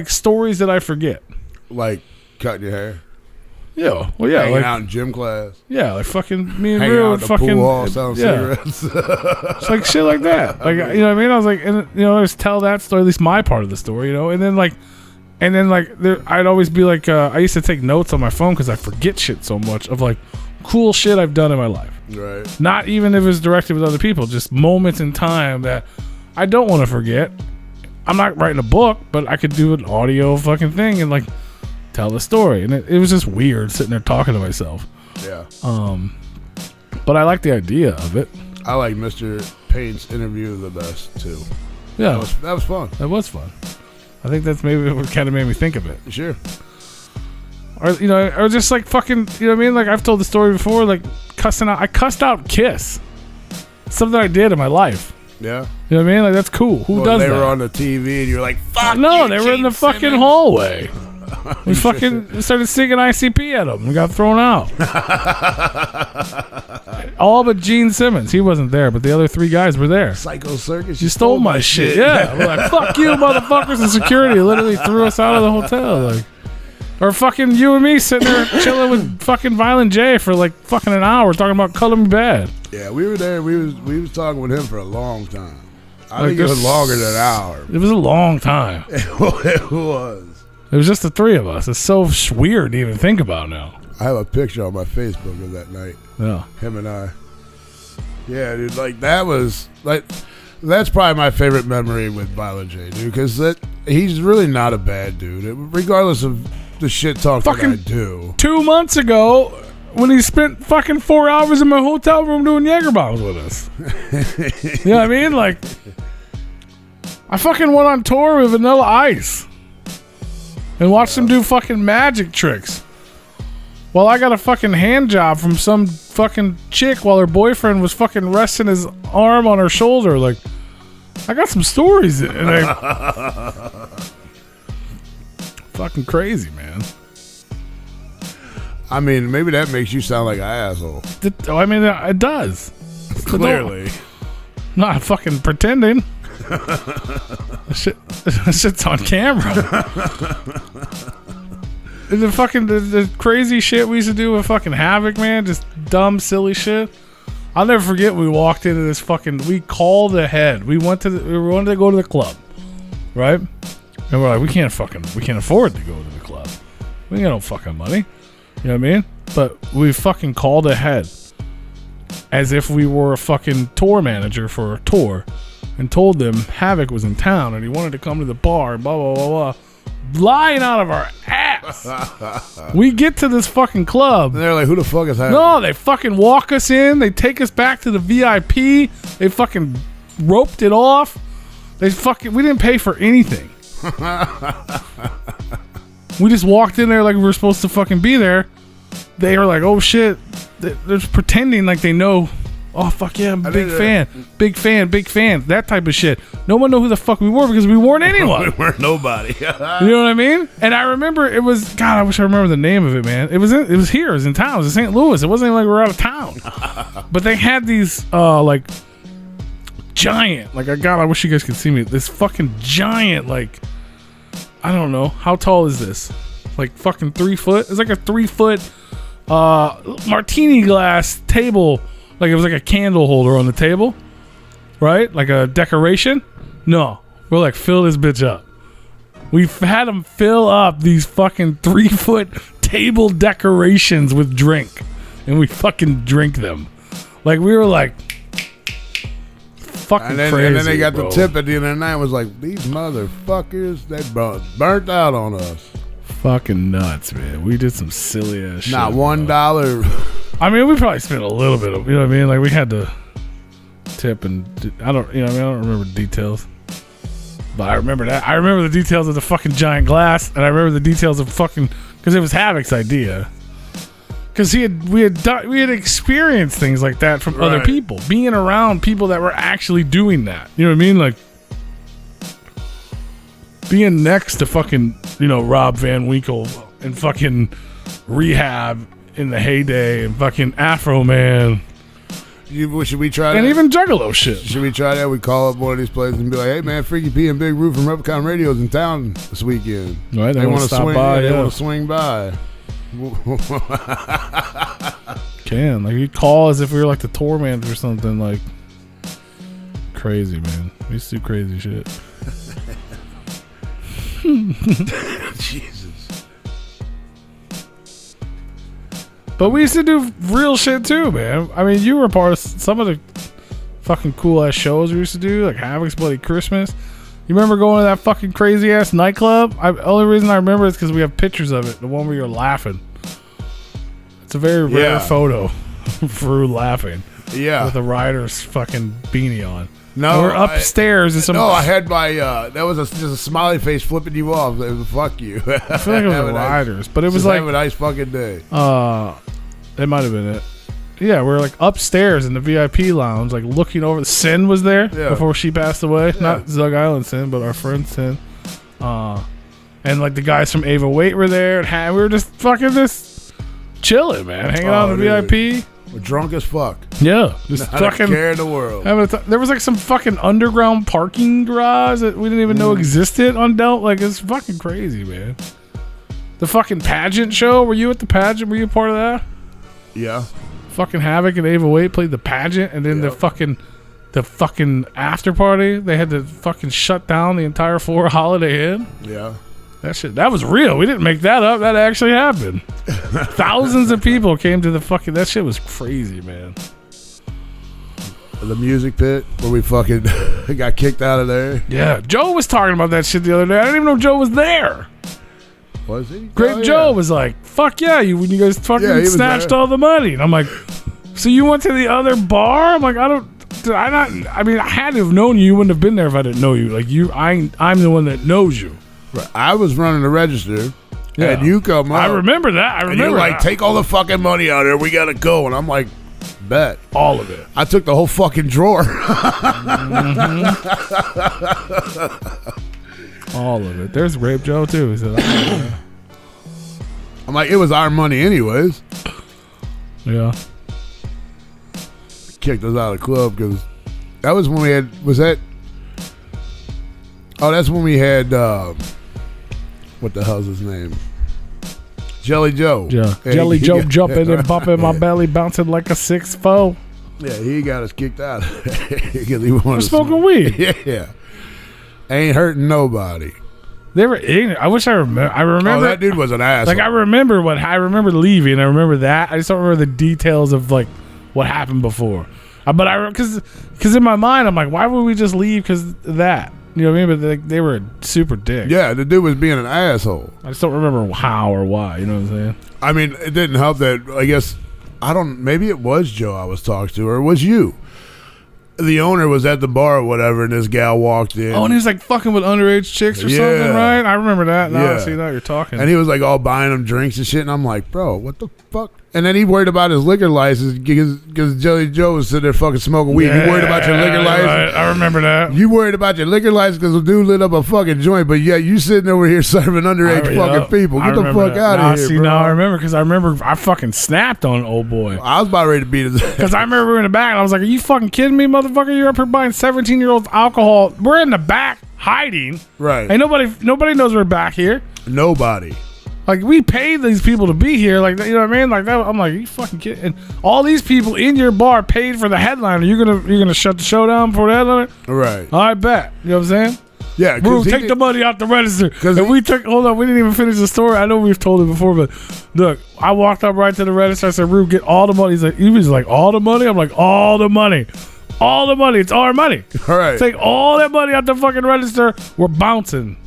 stories that I forget. Like cutting your hair. Yeah, well, yeah, hanging like out in gym class, yeah, like fucking me and hanging Rue out would at the fucking pool hall, selling cigarettes. It's like shit like that. Like, you know what I mean? I was like, and you know, I just tell that story, at least my part of the story, you know, and then I'd always be like, I used to take notes on my phone because I forget shit so much of like cool shit I've done in my life. Right. Not even if it's directed with other people, just moments in time that I don't want to forget. I'm not writing a book, but I could do an audio fucking thing and like tell the story. And it was just weird sitting there talking to myself. Yeah. But I like the idea of it. I like Mr. Payne's interview the best too. Yeah. That was fun. That was fun. I think that's maybe what kind of made me think of it. Sure. Or, you know, or just like fucking, you know what I mean? Like I've told the story before, like cussing out. I cussed out Kiss. Something I did in my life. Yeah. You know what I mean? Like that's cool. Who does they that? They were on the TV and you're like, fuck no, you, they were in the Gene fucking Simmons. hallway. We fucking started singing ICP at them. We got thrown out. All but Gene Simmons. He wasn't there, but the other three guys were there. Psycho Circus. You stole my shit. Yeah. We're like, fuck you, motherfuckers. And security literally threw us out of the hotel. Like, or fucking you and me sitting there chilling with fucking Violent J for like fucking an hour talking about Color Me Bad. Yeah, we were there. We was talking with him for a long time. I Like think it was longer than an hour. It was a long time. It was. It was just the three of us. It's so weird to even think about now. I have a picture on my Facebook of that night. Yeah. Him and I. Yeah, dude. Like that was like that's probably my favorite memory with Violent J, dude. Because he's really not a bad dude, regardless of the shit talk that I do. 2 months ago, when he spent fucking 4 hours in my hotel room doing Jaeger bombs with us. You know what I mean? Like, I fucking went on tour with Vanilla Ice and watched him do fucking magic tricks. While I got a fucking hand job from some fucking chick while her boyfriend was fucking resting his arm on her shoulder. Like, I got some stories. And fucking crazy, man. I mean, maybe that makes you sound like an asshole. I mean, it does. Clearly. Not fucking pretending. That shit's on camera. The crazy shit we used to do with fucking Havoc, man. Just dumb, silly shit. I'll never forget when we walked into this fucking... We called ahead. We wanted to go to the club. Right? And we're like, we can't afford to go to the club. We ain't got no fucking money. You know what I mean? But we fucking called ahead as if we were a fucking tour manager for a tour and told them Havoc was in town and he wanted to come to the bar and blah, blah, blah, blah. Lying out of our ass. We get to this fucking club. And they're like, who the fuck is Havoc? No, they fucking walk us in. They take us back to the VIP. They fucking roped it off. We didn't pay for anything. We just walked in there like we were supposed to fucking be there. They were like, oh shit. They're just pretending like they know. Oh fuck yeah, I'm a big fan. That type of shit. No one knew who the fuck we were because we weren't anyone. We weren't nobody. You know what I mean? And I remember it was, God, I wish I remember the name of it, man. It was here. It was in town. It was in St. Louis. It wasn't even like we were out of town. But they had these like giant, like, God, I wish you guys could see me. This fucking giant, like, I don't know. How tall is this? Like fucking 3 foot? It's like a 3 foot martini glass table. Like it was like a candle holder on the table. Right? Like a decoration. No. We're like, fill this bitch up. We've had them fill up these fucking 3 foot table decorations with drink. And we fucking drink them. Like we were like, fucking crazy. And then they got bro. the tip at the end of the night. Was like, these motherfuckers, they burnt out on us. Fucking nuts, man. We did some silly ass shit. Not $1. I mean, we probably spent a little bit of, you know what I mean? Like we had to tip and I don't remember the details. But I remember that. I remember the details of the fucking giant glass, and I remember the details of fucking, because it was Havoc's idea. Because we had experienced things like that from other people, being around people that were actually doing that. You know what I mean? Like being next to fucking, Rob Van Winkle and fucking Rehab in the heyday and fucking Afro Man. Should we try that? And even Juggalo shit. Should we try that? We call up one of these places and be like, hey man, Freaky P and Big Roo from Replicon Radio's in town this weekend. Right, They want to stop swing by. They want to swing by. Can like he'd call as if we were like the tour manager or something. Like crazy, man. We used to do crazy shit. Jesus. But we used to do real shit too, man. I mean, you were part of some of the fucking cool ass shows we used to do, like Havoc's Bloody Christmas. You remember going to that fucking crazy ass nightclub? Only reason I remember is because we have pictures of it. The one where you're laughing. It's a very rare photo of Drew laughing. Yeah. With a rider's fucking beanie on. No, and we're upstairs and some. No, I had my. That was just a smiley face flipping you off. It was fuck you. I feel like it was riders, but it was like have a nice fucking day. It might have been it. Yeah, we're like upstairs in the VIP lounge, like looking over. Sin was there before she passed away. Yeah. Not Zug Island Sin, but our friend Sin. And like the guys from Ava Wait were there, and we were just fucking just chilling, man, hanging out in the VIP. We're drunk as fuck. Yeah, just not fucking a care in the world. There was like some fucking underground parking garage that we didn't even know existed on Delt. Like it's fucking crazy, man. The fucking pageant show. Were you at the pageant? Were you a part of that? Yeah. Fucking Havoc and Ava Wait played the pageant, and then the fucking after party. They had to fucking shut down the entire floor of Holiday Inn. Yeah. That was real. We didn't make that up. That actually happened. Thousands of people came to the fucking. That shit was crazy, man. The music pit where we fucking got kicked out of there. Yeah, Joe was talking about that shit the other day. I didn't even know Joe was there. Was he? Grape Joe was like, "Fuck yeah, when you guys fucking snatched all the money." And I'm like, "So you went to the other bar?" I'm like, I mean, I had to have known you. You wouldn't have been there if I didn't know you. Like I'm the one that knows you. Right. I was running the register, and you come up. I remember that. And you're like, take all the fucking money out of there. We got to go. And I'm like, bet. All of it. I took the whole fucking drawer. All of it. There's Grape Joe, too. He said, I'm like, it was our money anyways. Yeah. Kicked us out of the club because that was when we had, that's when we had, what the hell's his name? Jelly Joe. Yeah. Jelly Joe jumping and bumping my belly, bouncing like a 6'4". Yeah, he got us kicked out because he wanted We're smoking weed. Yeah. Ain't hurting nobody. They were ignorant. I wish I remember. Oh, that dude was an asshole. Like I remember leaving. I remember that. I just don't remember the details of like what happened before. But because in my mind I'm like, why would we just leave? Because of that. You know what I mean? But they were super dick. Yeah, the dude was being an asshole. I just don't remember how or why. You know what I'm saying? I mean, it didn't help that, I guess, maybe it was Joe I was talking to, or it was you. The owner was at the bar or whatever, and this gal walked in. Oh, and he was like fucking with underage chicks or something, right? I remember that. Now I see that you're talking. And he was like all buying them drinks and shit, and I'm like, bro, what the fuck? And then he worried about his liquor license because Jelly Joe was sitting there fucking smoking weed. You worried about your liquor license? Right. I remember that. You worried about your liquor license because the dude lit up a fucking joint, but yeah, you sitting over here serving underage fucking people. Get the fuck out of here, bro. Now I remember because I fucking snapped on old boy. I was about ready to beat his ass. Because I remember we were in the back and I was like, are you fucking kidding me, motherfucker? You're up here buying 17-year-olds alcohol. We're in the back hiding. Right. Ain't nobody knows we're back here. Nobody. Like, we paid these people to be here. Like, you know what I mean? Like, that, I'm like, you fucking kidding? And all these people in your bar paid for the headliner. You're gonna shut the show down before the headliner? Right. I bet. You know what I'm saying? Yeah. We'll take the money out the register. Hold on, we didn't even finish the story. I know we've told it before, but look, I walked up right to the register. I said, Rube, get all the money. He was like, all the money? I'm like, all the money. All the money. It's our money. All right. Take all that money out the fucking register. We're bouncing.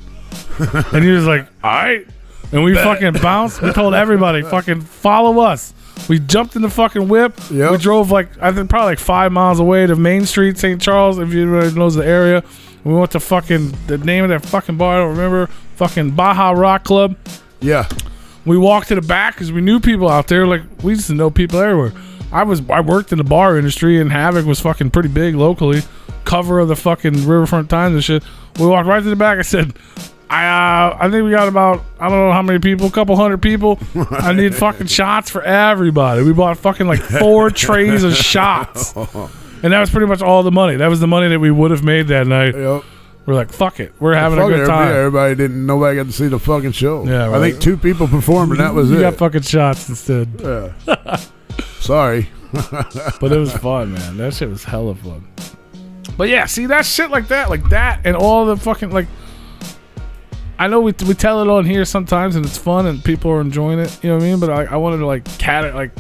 And he was like, all right. And we fucking bounced. We told everybody, fucking follow us. We jumped in the fucking whip. Yep. We drove I think probably 5 miles away to Main Street, St. Charles, if anybody knows the area. We went to the name of that fucking bar, I don't remember, fucking Baja Rock Club. Yeah. We walked to the back because we knew people out there. Like, we used to know people everywhere. I worked in the bar industry, and Havoc was fucking pretty big locally. Cover of the fucking Riverfront Times and shit. We walked right to the back. I said, I think we got about, I don't know how many people, a couple hundred people. I need fucking shots for everybody. We bought fucking like 4 trays of shots. And that was pretty much all the money. That was the money that we would have made that night. Yep. We're like, fuck it. We're having a Fuck good it, time. Nobody got to see the fucking show. Yeah, right. I think 2 people performed and that was You it. got fucking shots instead. Yeah. Sorry. But it was fun, man. That shit was hella fun. But yeah, see that shit like that, and all the fucking like. I know we tell it on here sometimes, and it's fun, and people are enjoying it. You know what I mean? But I wanted to like cat it. Like,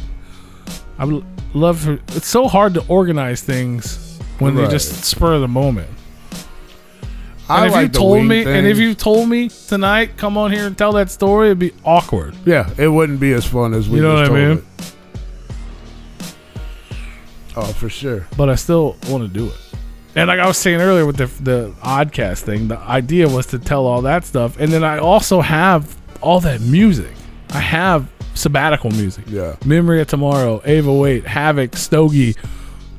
I would love for. It's so hard to organize things when they just spur of the moment. And if you told me tonight, come on here and tell that story, it'd be awkward. Yeah, it wouldn't be as fun as we You know what I mean? it. Oh, for sure. But I still want to do it. And like I was saying earlier with the Oddcast thing, the idea was to tell all that stuff. And then I also have all that music. I have sabbatical music. Yeah. Memory of Tomorrow, Ava Wait, Havoc, Stogie.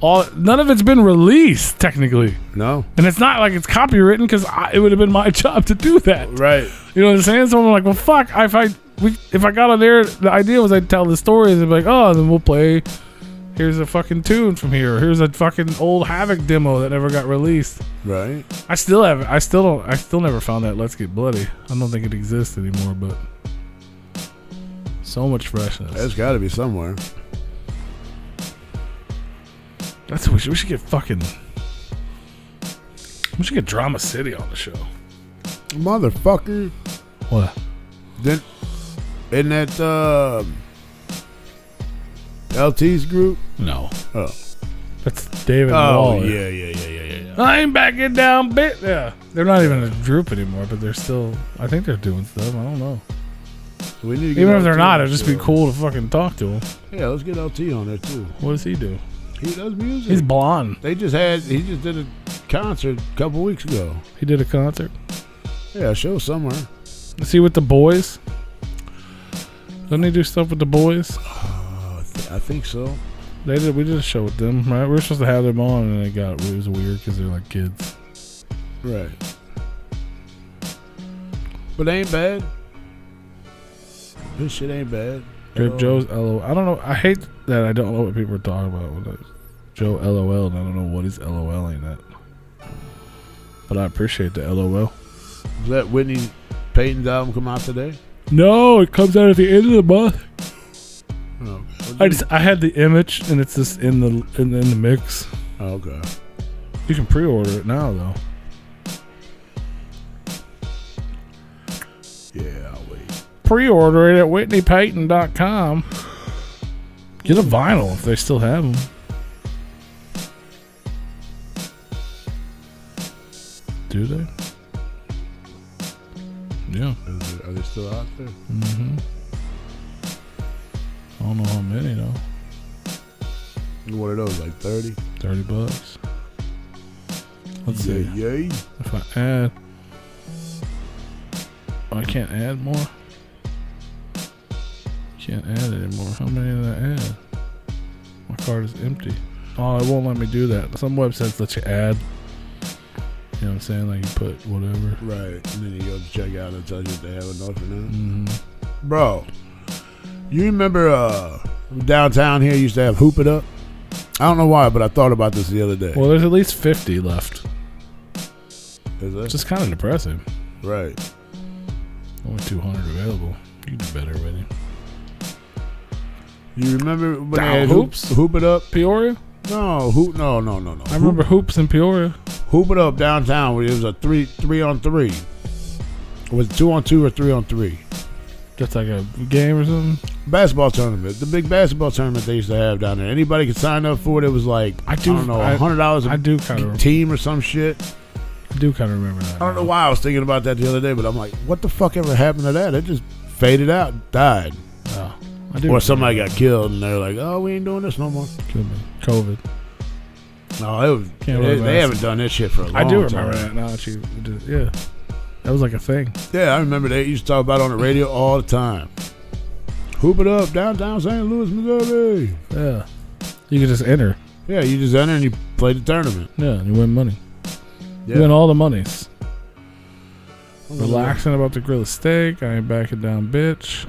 None of it's been released technically. No. And it's not like it's copywritten because it would have been my job to do that. Right. You know what I'm saying? So I'm like, well, fuck. If I got on there, the idea was I'd tell the stories and be like, oh, then we'll play. Here's a fucking tune from here. Here's a fucking old Havoc demo that never got released. Right. I still never found that Let's Get Bloody. I don't think it exists anymore, but so much freshness. There's got to be somewhere. That's what we should get fucking. We should get Drama City on the show. Motherfucker. What? Then in that LT's group? No. Oh. That's David Oh, Waller. yeah. I ain't backing down bit. Yeah. They're not even a group anymore, but they're still. I think they're doing stuff. I don't know. So we need to get Even if they're LT not, on it'd just the be show. cool to fucking talk to him. Yeah, let's get LT on there too. What does he do? He does music. He's blonde. He just did a concert a couple weeks ago. He did a concert. Yeah, a show somewhere. Is he with the boys? Doesn't he do stuff with the boys? I think so. We did a show with them, right? We were supposed to have them on, and it was weird because they're like kids. Right. But they ain't bad. This shit ain't bad. Grape Joe's LOL. I don't know. I hate that I don't know what people are talking about with Joe LOL, and I don't know what he's LOLing at. But I appreciate the LOL. Does that Whitney Payton's album come out today? No, it comes out at the end of the month. Oh, I had the image, and it's just in the mix. Oh, okay. You can pre-order it now, though. Yeah, I'll wait. Pre-order it at WhitneyPayton.com. Get a vinyl if they still have them. Do they? Yeah. Are they still out there? Mm-hmm. I don't know how many though. What are those, like 30? $30. Let's see. Yay. If I add, I can't add more. Can't add anymore. How many did I add? My card is empty. Oh, it won't let me do that. Some websites let you add. You know what I'm saying? Like you put whatever. Right. And then you go to check out and it tells you if they have enough or not. Mm-hmm. Bro, you remember downtown here used to have Hoop It Up? I don't know why, but I thought about this the other day. Well, there's at least 50 left. Is that? It's just kind of depressing. Right. Only 200 available. You do better with it. You remember when Down they had Hoops? Hoop It Up? Peoria? No, no. I remember Hoops in Peoria. Hoop It Up downtown where it was a 3-on-3. Was it 2-on-2 or 3-on-3? That's like a game or something. Basketball tournament. The big basketball tournament they used to have down there. Anybody could sign up for it. It was like, I don't know, $100 I do kind of team or some shit. I do kind of remember that. I don't know why I was thinking about that the other day, but I'm like, what the fuck ever happened to that? It just faded out, died. Oh, I do. Or somebody got killed and they're like, oh, we ain't doing this no more. Could be. COVID. No, it was, they haven't done this shit for a long time. I do remember that now that you did. Yeah. That was like a thing. Yeah, I remember they used to talk about it on the radio all the time. Hoop It Up, downtown St. Louis, Missouri. Yeah. You could just enter. Yeah, you just enter and you play the tournament. Yeah, and you win money. Yeah. You win all the monies. Relaxing about to grill a steak. I ain't backing down, bitch.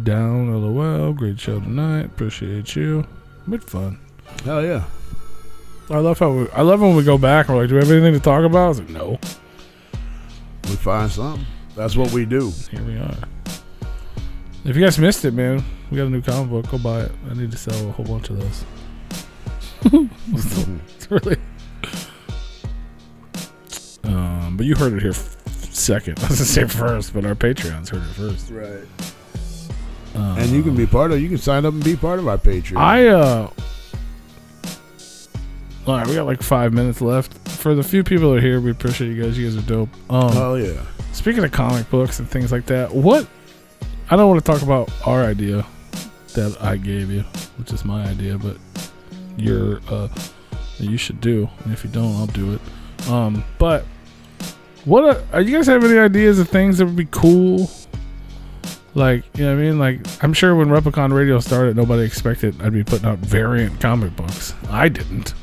Down, LOL. Great show tonight. Appreciate you. Bit fun. Hell yeah. I love when we go back and we're like, do we have anything to talk about? I was like, no. We find something. That's what we do. Here we are. If you guys missed it, man, we got a new comic book. Go buy it. I need to sell a whole bunch of those. It's really. But you heard it here second. I was gonna say first, but our Patreons heard it first. Right. And you can be part of. You can sign up and be part of our Patreon. All right, we got like 5 minutes left. For the few people that are here, we appreciate you guys. You guys are dope. Oh yeah. Speaking of comic books and things like that, I don't want to talk about our idea that I gave you, which is my idea, but you should do. And if you don't, I'll do it. But are you guys have any ideas of things that would be cool? Like, you know what I mean? Like, I'm sure when Replicon Radio started, nobody expected I'd be putting out variant comic books. I didn't.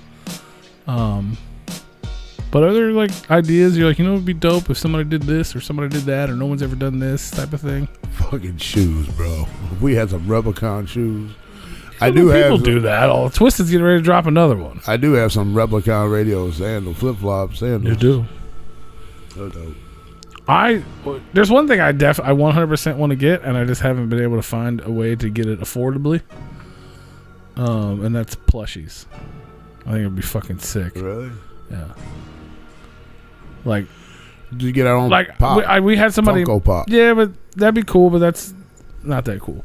But are there like ideas you're like, it would be dope if somebody did this or somebody did that or no one's ever done this type of thing? Fucking shoes, bro. If we had some Replicon shoes. People do that. All Twisted's getting ready to drop another one. I do have some Replicon Radio flip-flop sandals. You do. So dope. There's one thing I 100% want to get, and I just haven't been able to find a way to get it affordably. And that's plushies. I think it'd be fucking sick. Really? Yeah. Like, did you get our own pop? We had somebody. Funko Pop. Yeah, but that'd be cool. But that's not that cool.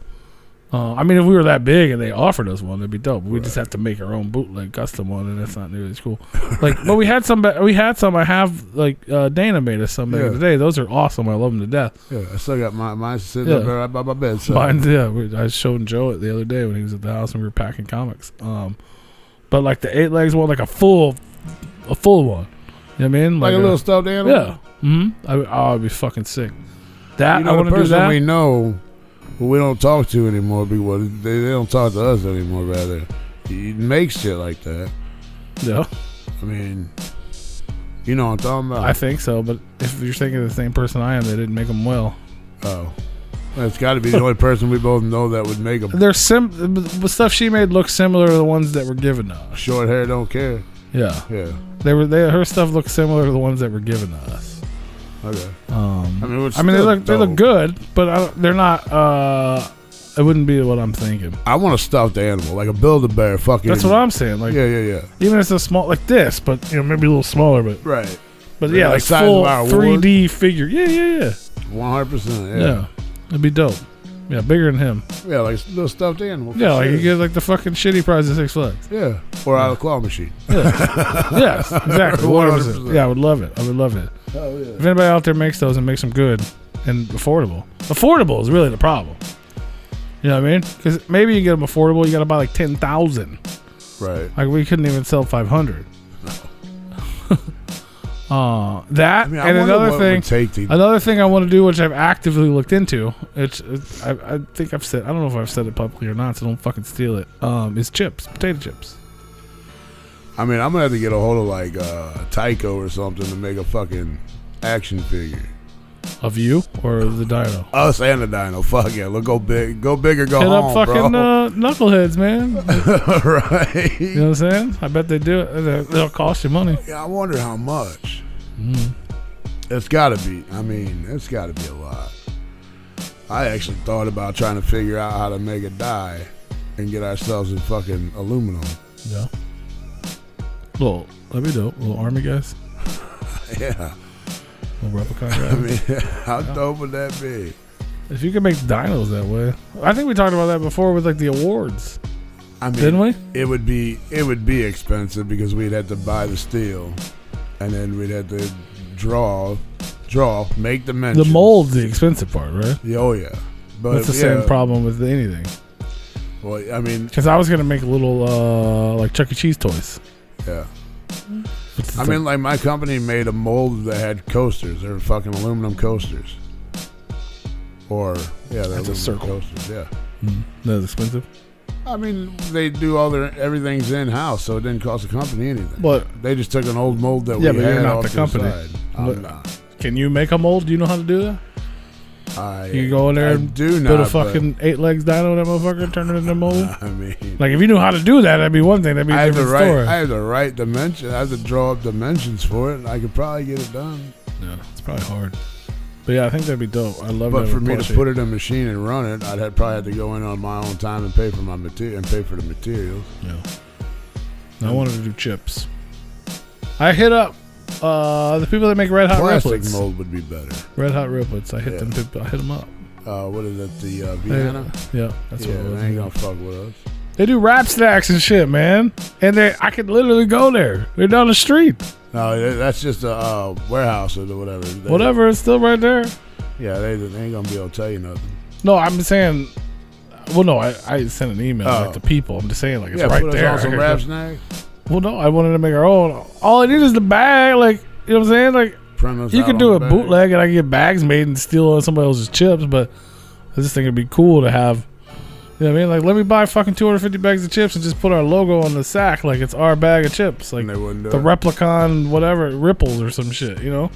I mean, if we were that big and they offered us one, that'd be dope. We just have to make our own bootleg custom one, and that's not nearly as cool. But we had some. I have Dana made us some back in the day. Those are awesome. I love them to death. Yeah, I still got mine sitting up there right by my bed. So. I showed Joe it the other day when he was at the house and we were packing comics. But like the 8 legs one, like a full one. You know what I mean? Like a little stuffed animal? Yeah. Mm-hmm. I'd be fucking sick. That, I want to do that. The person we know who we don't talk to anymore, because they don't talk to us anymore, rather. He makes shit like that. Yeah. I mean, you know what I'm talking about. I think so, but if you're thinking of the same person I am, they didn't make them well. Oh. It's got to be the only person we both know that would make them. The stuff she made looks similar to the ones that were given to us. Short hair don't care. Yeah. Yeah. Her stuff looks similar to the ones that were given to us. Okay. They look good, but they're not. It wouldn't be what I'm thinking. I want a stuffed animal, like a Build-A-Bear. Fucking. That's what I'm saying. Like, yeah. Even if it's a small, like this, but maybe a little smaller, but right. But yeah, like full 3D figure. Yeah. 100%. Yeah. It'd be dope. Yeah, bigger than him. Yeah, like a little stuffed animal. Yeah, like you get like the fucking shitty prize at Six Flags. Yeah, or out of a claw machine. Yeah. Yes, exactly. 100%. Yeah, I would love it. Oh, yeah. If anybody out there makes those and makes them good and affordable. Affordable is really the problem. You know what I mean? Because maybe you get them affordable, you got to buy like 10,000. Right. Like we couldn't even sell 500. And another thing I want to do, which I've actively looked into, I think I've said, I don't know if I've said it publicly or not, so don't fucking steal it. Is potato chips. I mean, I'm gonna have to get a hold of like Tyco or something to make a fucking action figure. Of you or the dino? Us and the dino. Fuck yeah, go big, go big or go home, bro. Hit up fucking knuckleheads, man. Right. You know what I'm saying? I bet they do it. It'll cost you money. Yeah, I wonder how much. It's gotta be. I mean, it's gotta be a lot. I actually thought about trying to figure out how to make a die and get ourselves in fucking aluminum. Yeah. That'd be dope. Little army guys. Yeah. Little Replicon guys. I mean, how dope would that be? If you could make dinos that way. I think we talked about that before with like the awards. I mean, didn't we? It would be expensive because we'd have to buy the steel, and then we'd have to draw, make the dimensions. The mold's the expensive part, right? Yeah, oh yeah. But that's the same problem with anything. Well, I mean, because I was gonna make little like Chuck E. Cheese toys. Yeah. I mean, like my company made a mold that had coasters. They were fucking aluminum coasters. Or yeah, that's a circle. Coasters. Yeah. That's expensive. I mean, they do everything's in house, so it didn't cost the company anything. But they just took an old mold that we had. Yeah, but you're not off the company. I'm not. Can you make a mold? Do you know how to do that? You go in there and build a fucking 8 legs dino, that motherfucker, turn it into a mobile. I mean, like if you knew how to do that, that'd be one thing. That'd be a different story. I have the right dimension. I have to draw up dimensions for it. And I could probably get it done. Yeah, it's probably hard. But yeah, I think that'd be dope. I love. But for me to put it in a machine and run it, probably have to go in on my own time and pay for my material and pay for the materials. Yeah. I wanted to do chips. I hit up the people that make Red Hot Plastic Riplets. mold would be better. Red Hot Riplets. I hit them. I hit them up. What is it? The Vienna? Yeah, that's what it was. They ain't gonna fuck with us. They do rap snacks and shit, man. And I could literally go there. They're down the street. No, that's just a warehouse or whatever. Whatever, it's still right there. Yeah, they ain't gonna be able to tell you nothing. No, I'm saying. Well, no, I sent an email like to people. I'm just saying, like, it's right put there. Us on some rap snacks. Well, no, I wanted to make our own. All I need is the bag, like, you know what I'm saying? Like, Premise you could do a bootleg and I can get bags made and steal somebody else's chips, but I just think it'd be cool to have, you know what I mean? Like, let me buy fucking 250 bags of chips and just put our logo on the sack, like it's our bag of chips. Like, they wouldn't do the it. Replicon, whatever, Ripples or some shit, you know?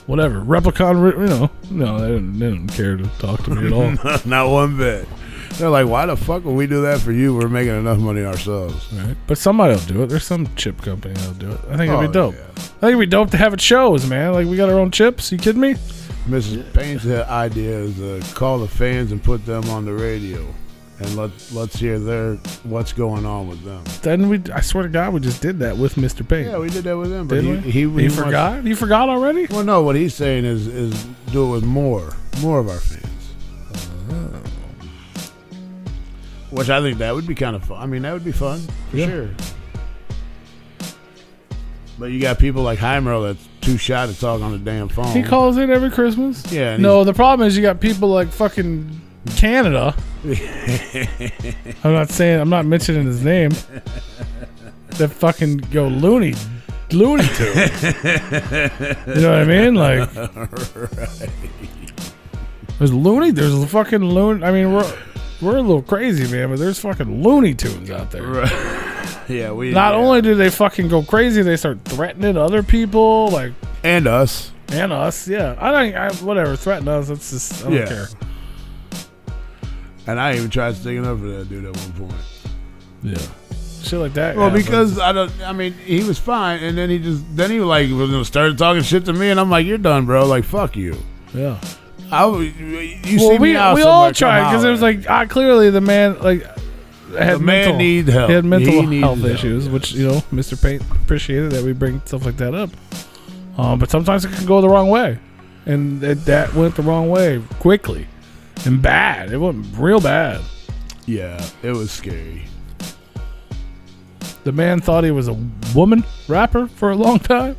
Whatever. Replicon, you know. No, they didn't care to talk to me at all. Not one bit. They're like, why the fuck would we do that for you? We're making enough money ourselves. Right. But somebody will do it. There's some chip company that'll do it. I think it'd be dope. Yeah. I think it'd be dope to have it shows, man. Like, we got our own chips. You kidding me? Mrs. Payne's idea is to call the fans and put them on the radio. And let's hear what's going on with them. Then I swear to God, we just did that with Mr. Payne. Yeah, we did that with him. But Did we? he forgot? You forgot already? Well, no. What he's saying is do it with more of our fans. Which I think that would be kind of fun. I mean, that would be fun for sure. But you got people like Heimer that's too shy to talk on the damn phone. He calls in every Christmas. Yeah. And No, the problem is you got people like fucking Canada. I'm not mentioning his name. That fucking go loony tunes. You know what I mean? Like, right. There's a fucking loony. I mean, we're a little crazy, man, but there's fucking Looney Tunes out there. Right. Yeah, Not only do they fucking go crazy, they start threatening other people, like, and us. Yeah, whatever, threaten us. That's just I don't care. And I even tried sticking up for that dude at one point. Yeah, shit like that. Well, because he was fine, and then he like started talking shit to me, and I'm like, you're done, bro. Like, fuck you. Yeah. We all tried because it was like clearly the man had need help. He had mental health help, issues, which Mr. Paint appreciated that we bring stuff like that up. But sometimes it can go the wrong way, and that went the wrong way quickly and bad. It went real bad. Yeah, it was scary. The man thought he was a woman rapper for a long time,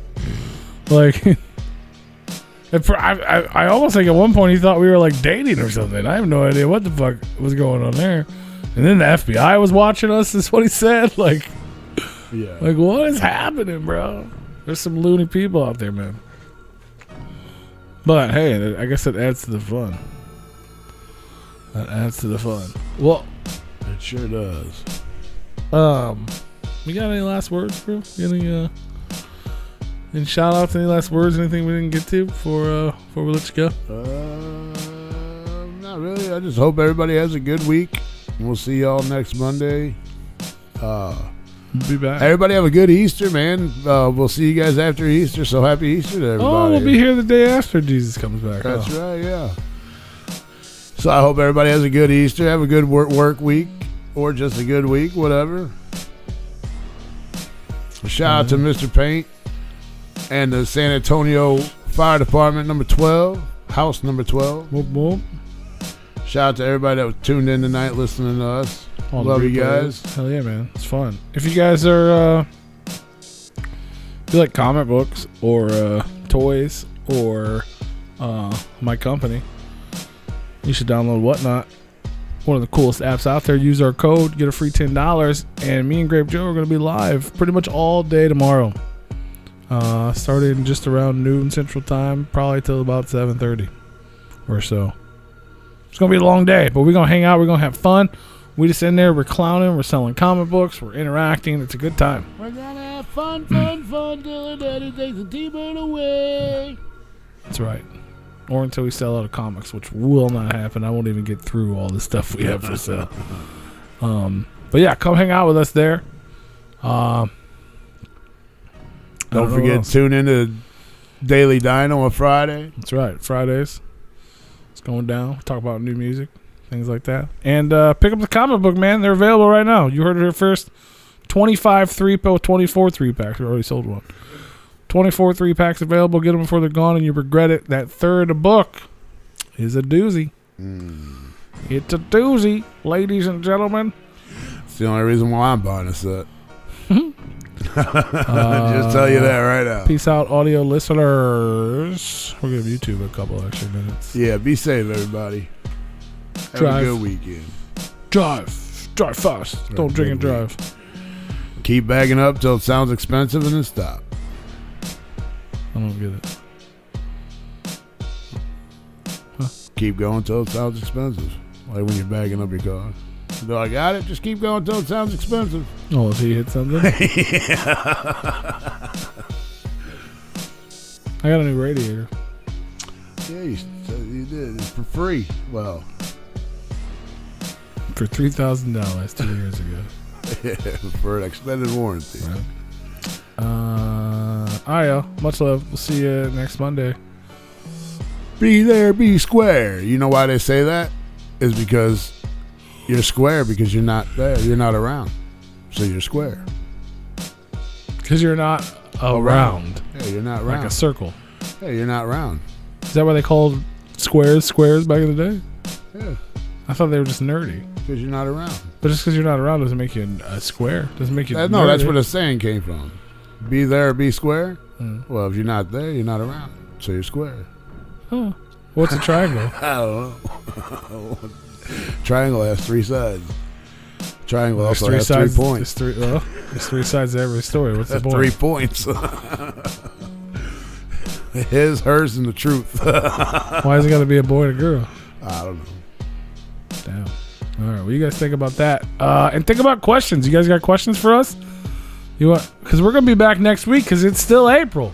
like. I almost think at one point he thought we were like dating or something. I have no idea what the fuck was going on there. And then the FBI was watching us, is what he said. Like, yeah. Like, what is happening, bro? There's some loony people out there, man. But hey, I guess it adds to the fun. Well, it sure does. You got any last words, bro? Any shout outs, any last words, anything we didn't get to before we let you go? Not really. I just hope everybody has a good week. We'll see y'all next Monday. Be back. Everybody have a good Easter, man. We'll see you guys after Easter. So happy Easter to everybody. Oh, we'll be here the day after Jesus comes back. That's right, yeah. So I hope everybody has a good Easter. Have a good work week, or just a good week, whatever. A shout out to Mr. Paint and the San Antonio Fire Department number 12, house number 12. Whoop, whoop. Shout out to everybody that was tuned in tonight listening to us. Love you guys. Hell yeah, man. It's fun. If you guys are if you like comic books or toys or my company, you should download Whatnot. One of the coolest apps out there. Use our code, get a free $10, and me and Grape Joe are going to be live pretty much all day tomorrow. Starting just around noon Central Time, probably till about 7:30 or so. It's going to be a long day, but we're going to hang out. We're going to have fun. We just in there, we're clowning, we're selling comic books, we're interacting. It's a good time. We're going to have fun till the daddy takes the T-bird away. That's right. or until we sell out of comics, which will not happen. I won't even get through all the stuff we have for sale. But yeah, come hang out with us there. Don't forget, tune into Daily Dino on Friday. That's right, Fridays. It's going down. Talk about new music, things like that. And pick up the comic book, man. They're available right now. You heard it here first. 25 3-pack, 24 3-packs. We already sold one. 24 3-packs available. Get them before they're gone, and you regret it. That third book is a doozy. It's a doozy, ladies and gentlemen. It's the only reason why I'm buying a set. Just tell you that right now. Peace out, audio listeners. We'll give YouTube a couple extra minutes. Yeah, be safe, everybody. Have Drive. a good weekend. Drive fast. Don't drink and drive. Keep bagging up till it sounds expensive and then stop. I don't get it. Keep going till it sounds expensive. Like when you're bagging up your car. So I got it. Just keep going till it sounds expensive. Oh, if he hit something? I got a new radiator. Yeah, you did. It's for free. Well, for $3,000 2 years ago. Yeah, for an extended warranty. Right. All right, y'all. Much love. We'll see you next Monday. Be there, be square. You know why they say that? Is because you're square because you're not there. You're not around. So you're square. Because you're not around. Yeah, you're not round. Like a circle. Yeah, you're not round. Is that why they called squares back in the day? Yeah. I thought they were just nerdy. Because you're not around. But just because you're not around doesn't make you a square. Doesn't make you No, nerdy. that's where the saying came from. Be there, be square. Well, if you're not there, you're not around. So you're square. Huh. What's a triangle? I don't know. Triangle has three sides. Triangle also has 3 points. There's 3 sides to every story. What's the point? 3 points. His, hers, and the truth. Why is it got to be a boy and a girl? I don't know. Damn. All right. What do you guys think about that? And think about questions. You guys got questions for us? You want? Because we're gonna be back next week because it's still April.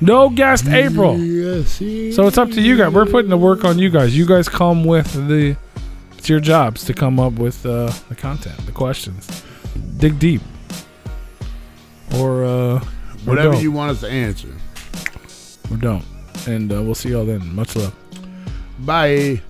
No guest April. Yes, so it's up to you guys. We're putting the work on you guys. You guys come with it's your jobs to come up with the content, the questions. Dig deep. Or whatever you want us to answer. Or don't. And we'll see y'all then. Much love. Bye.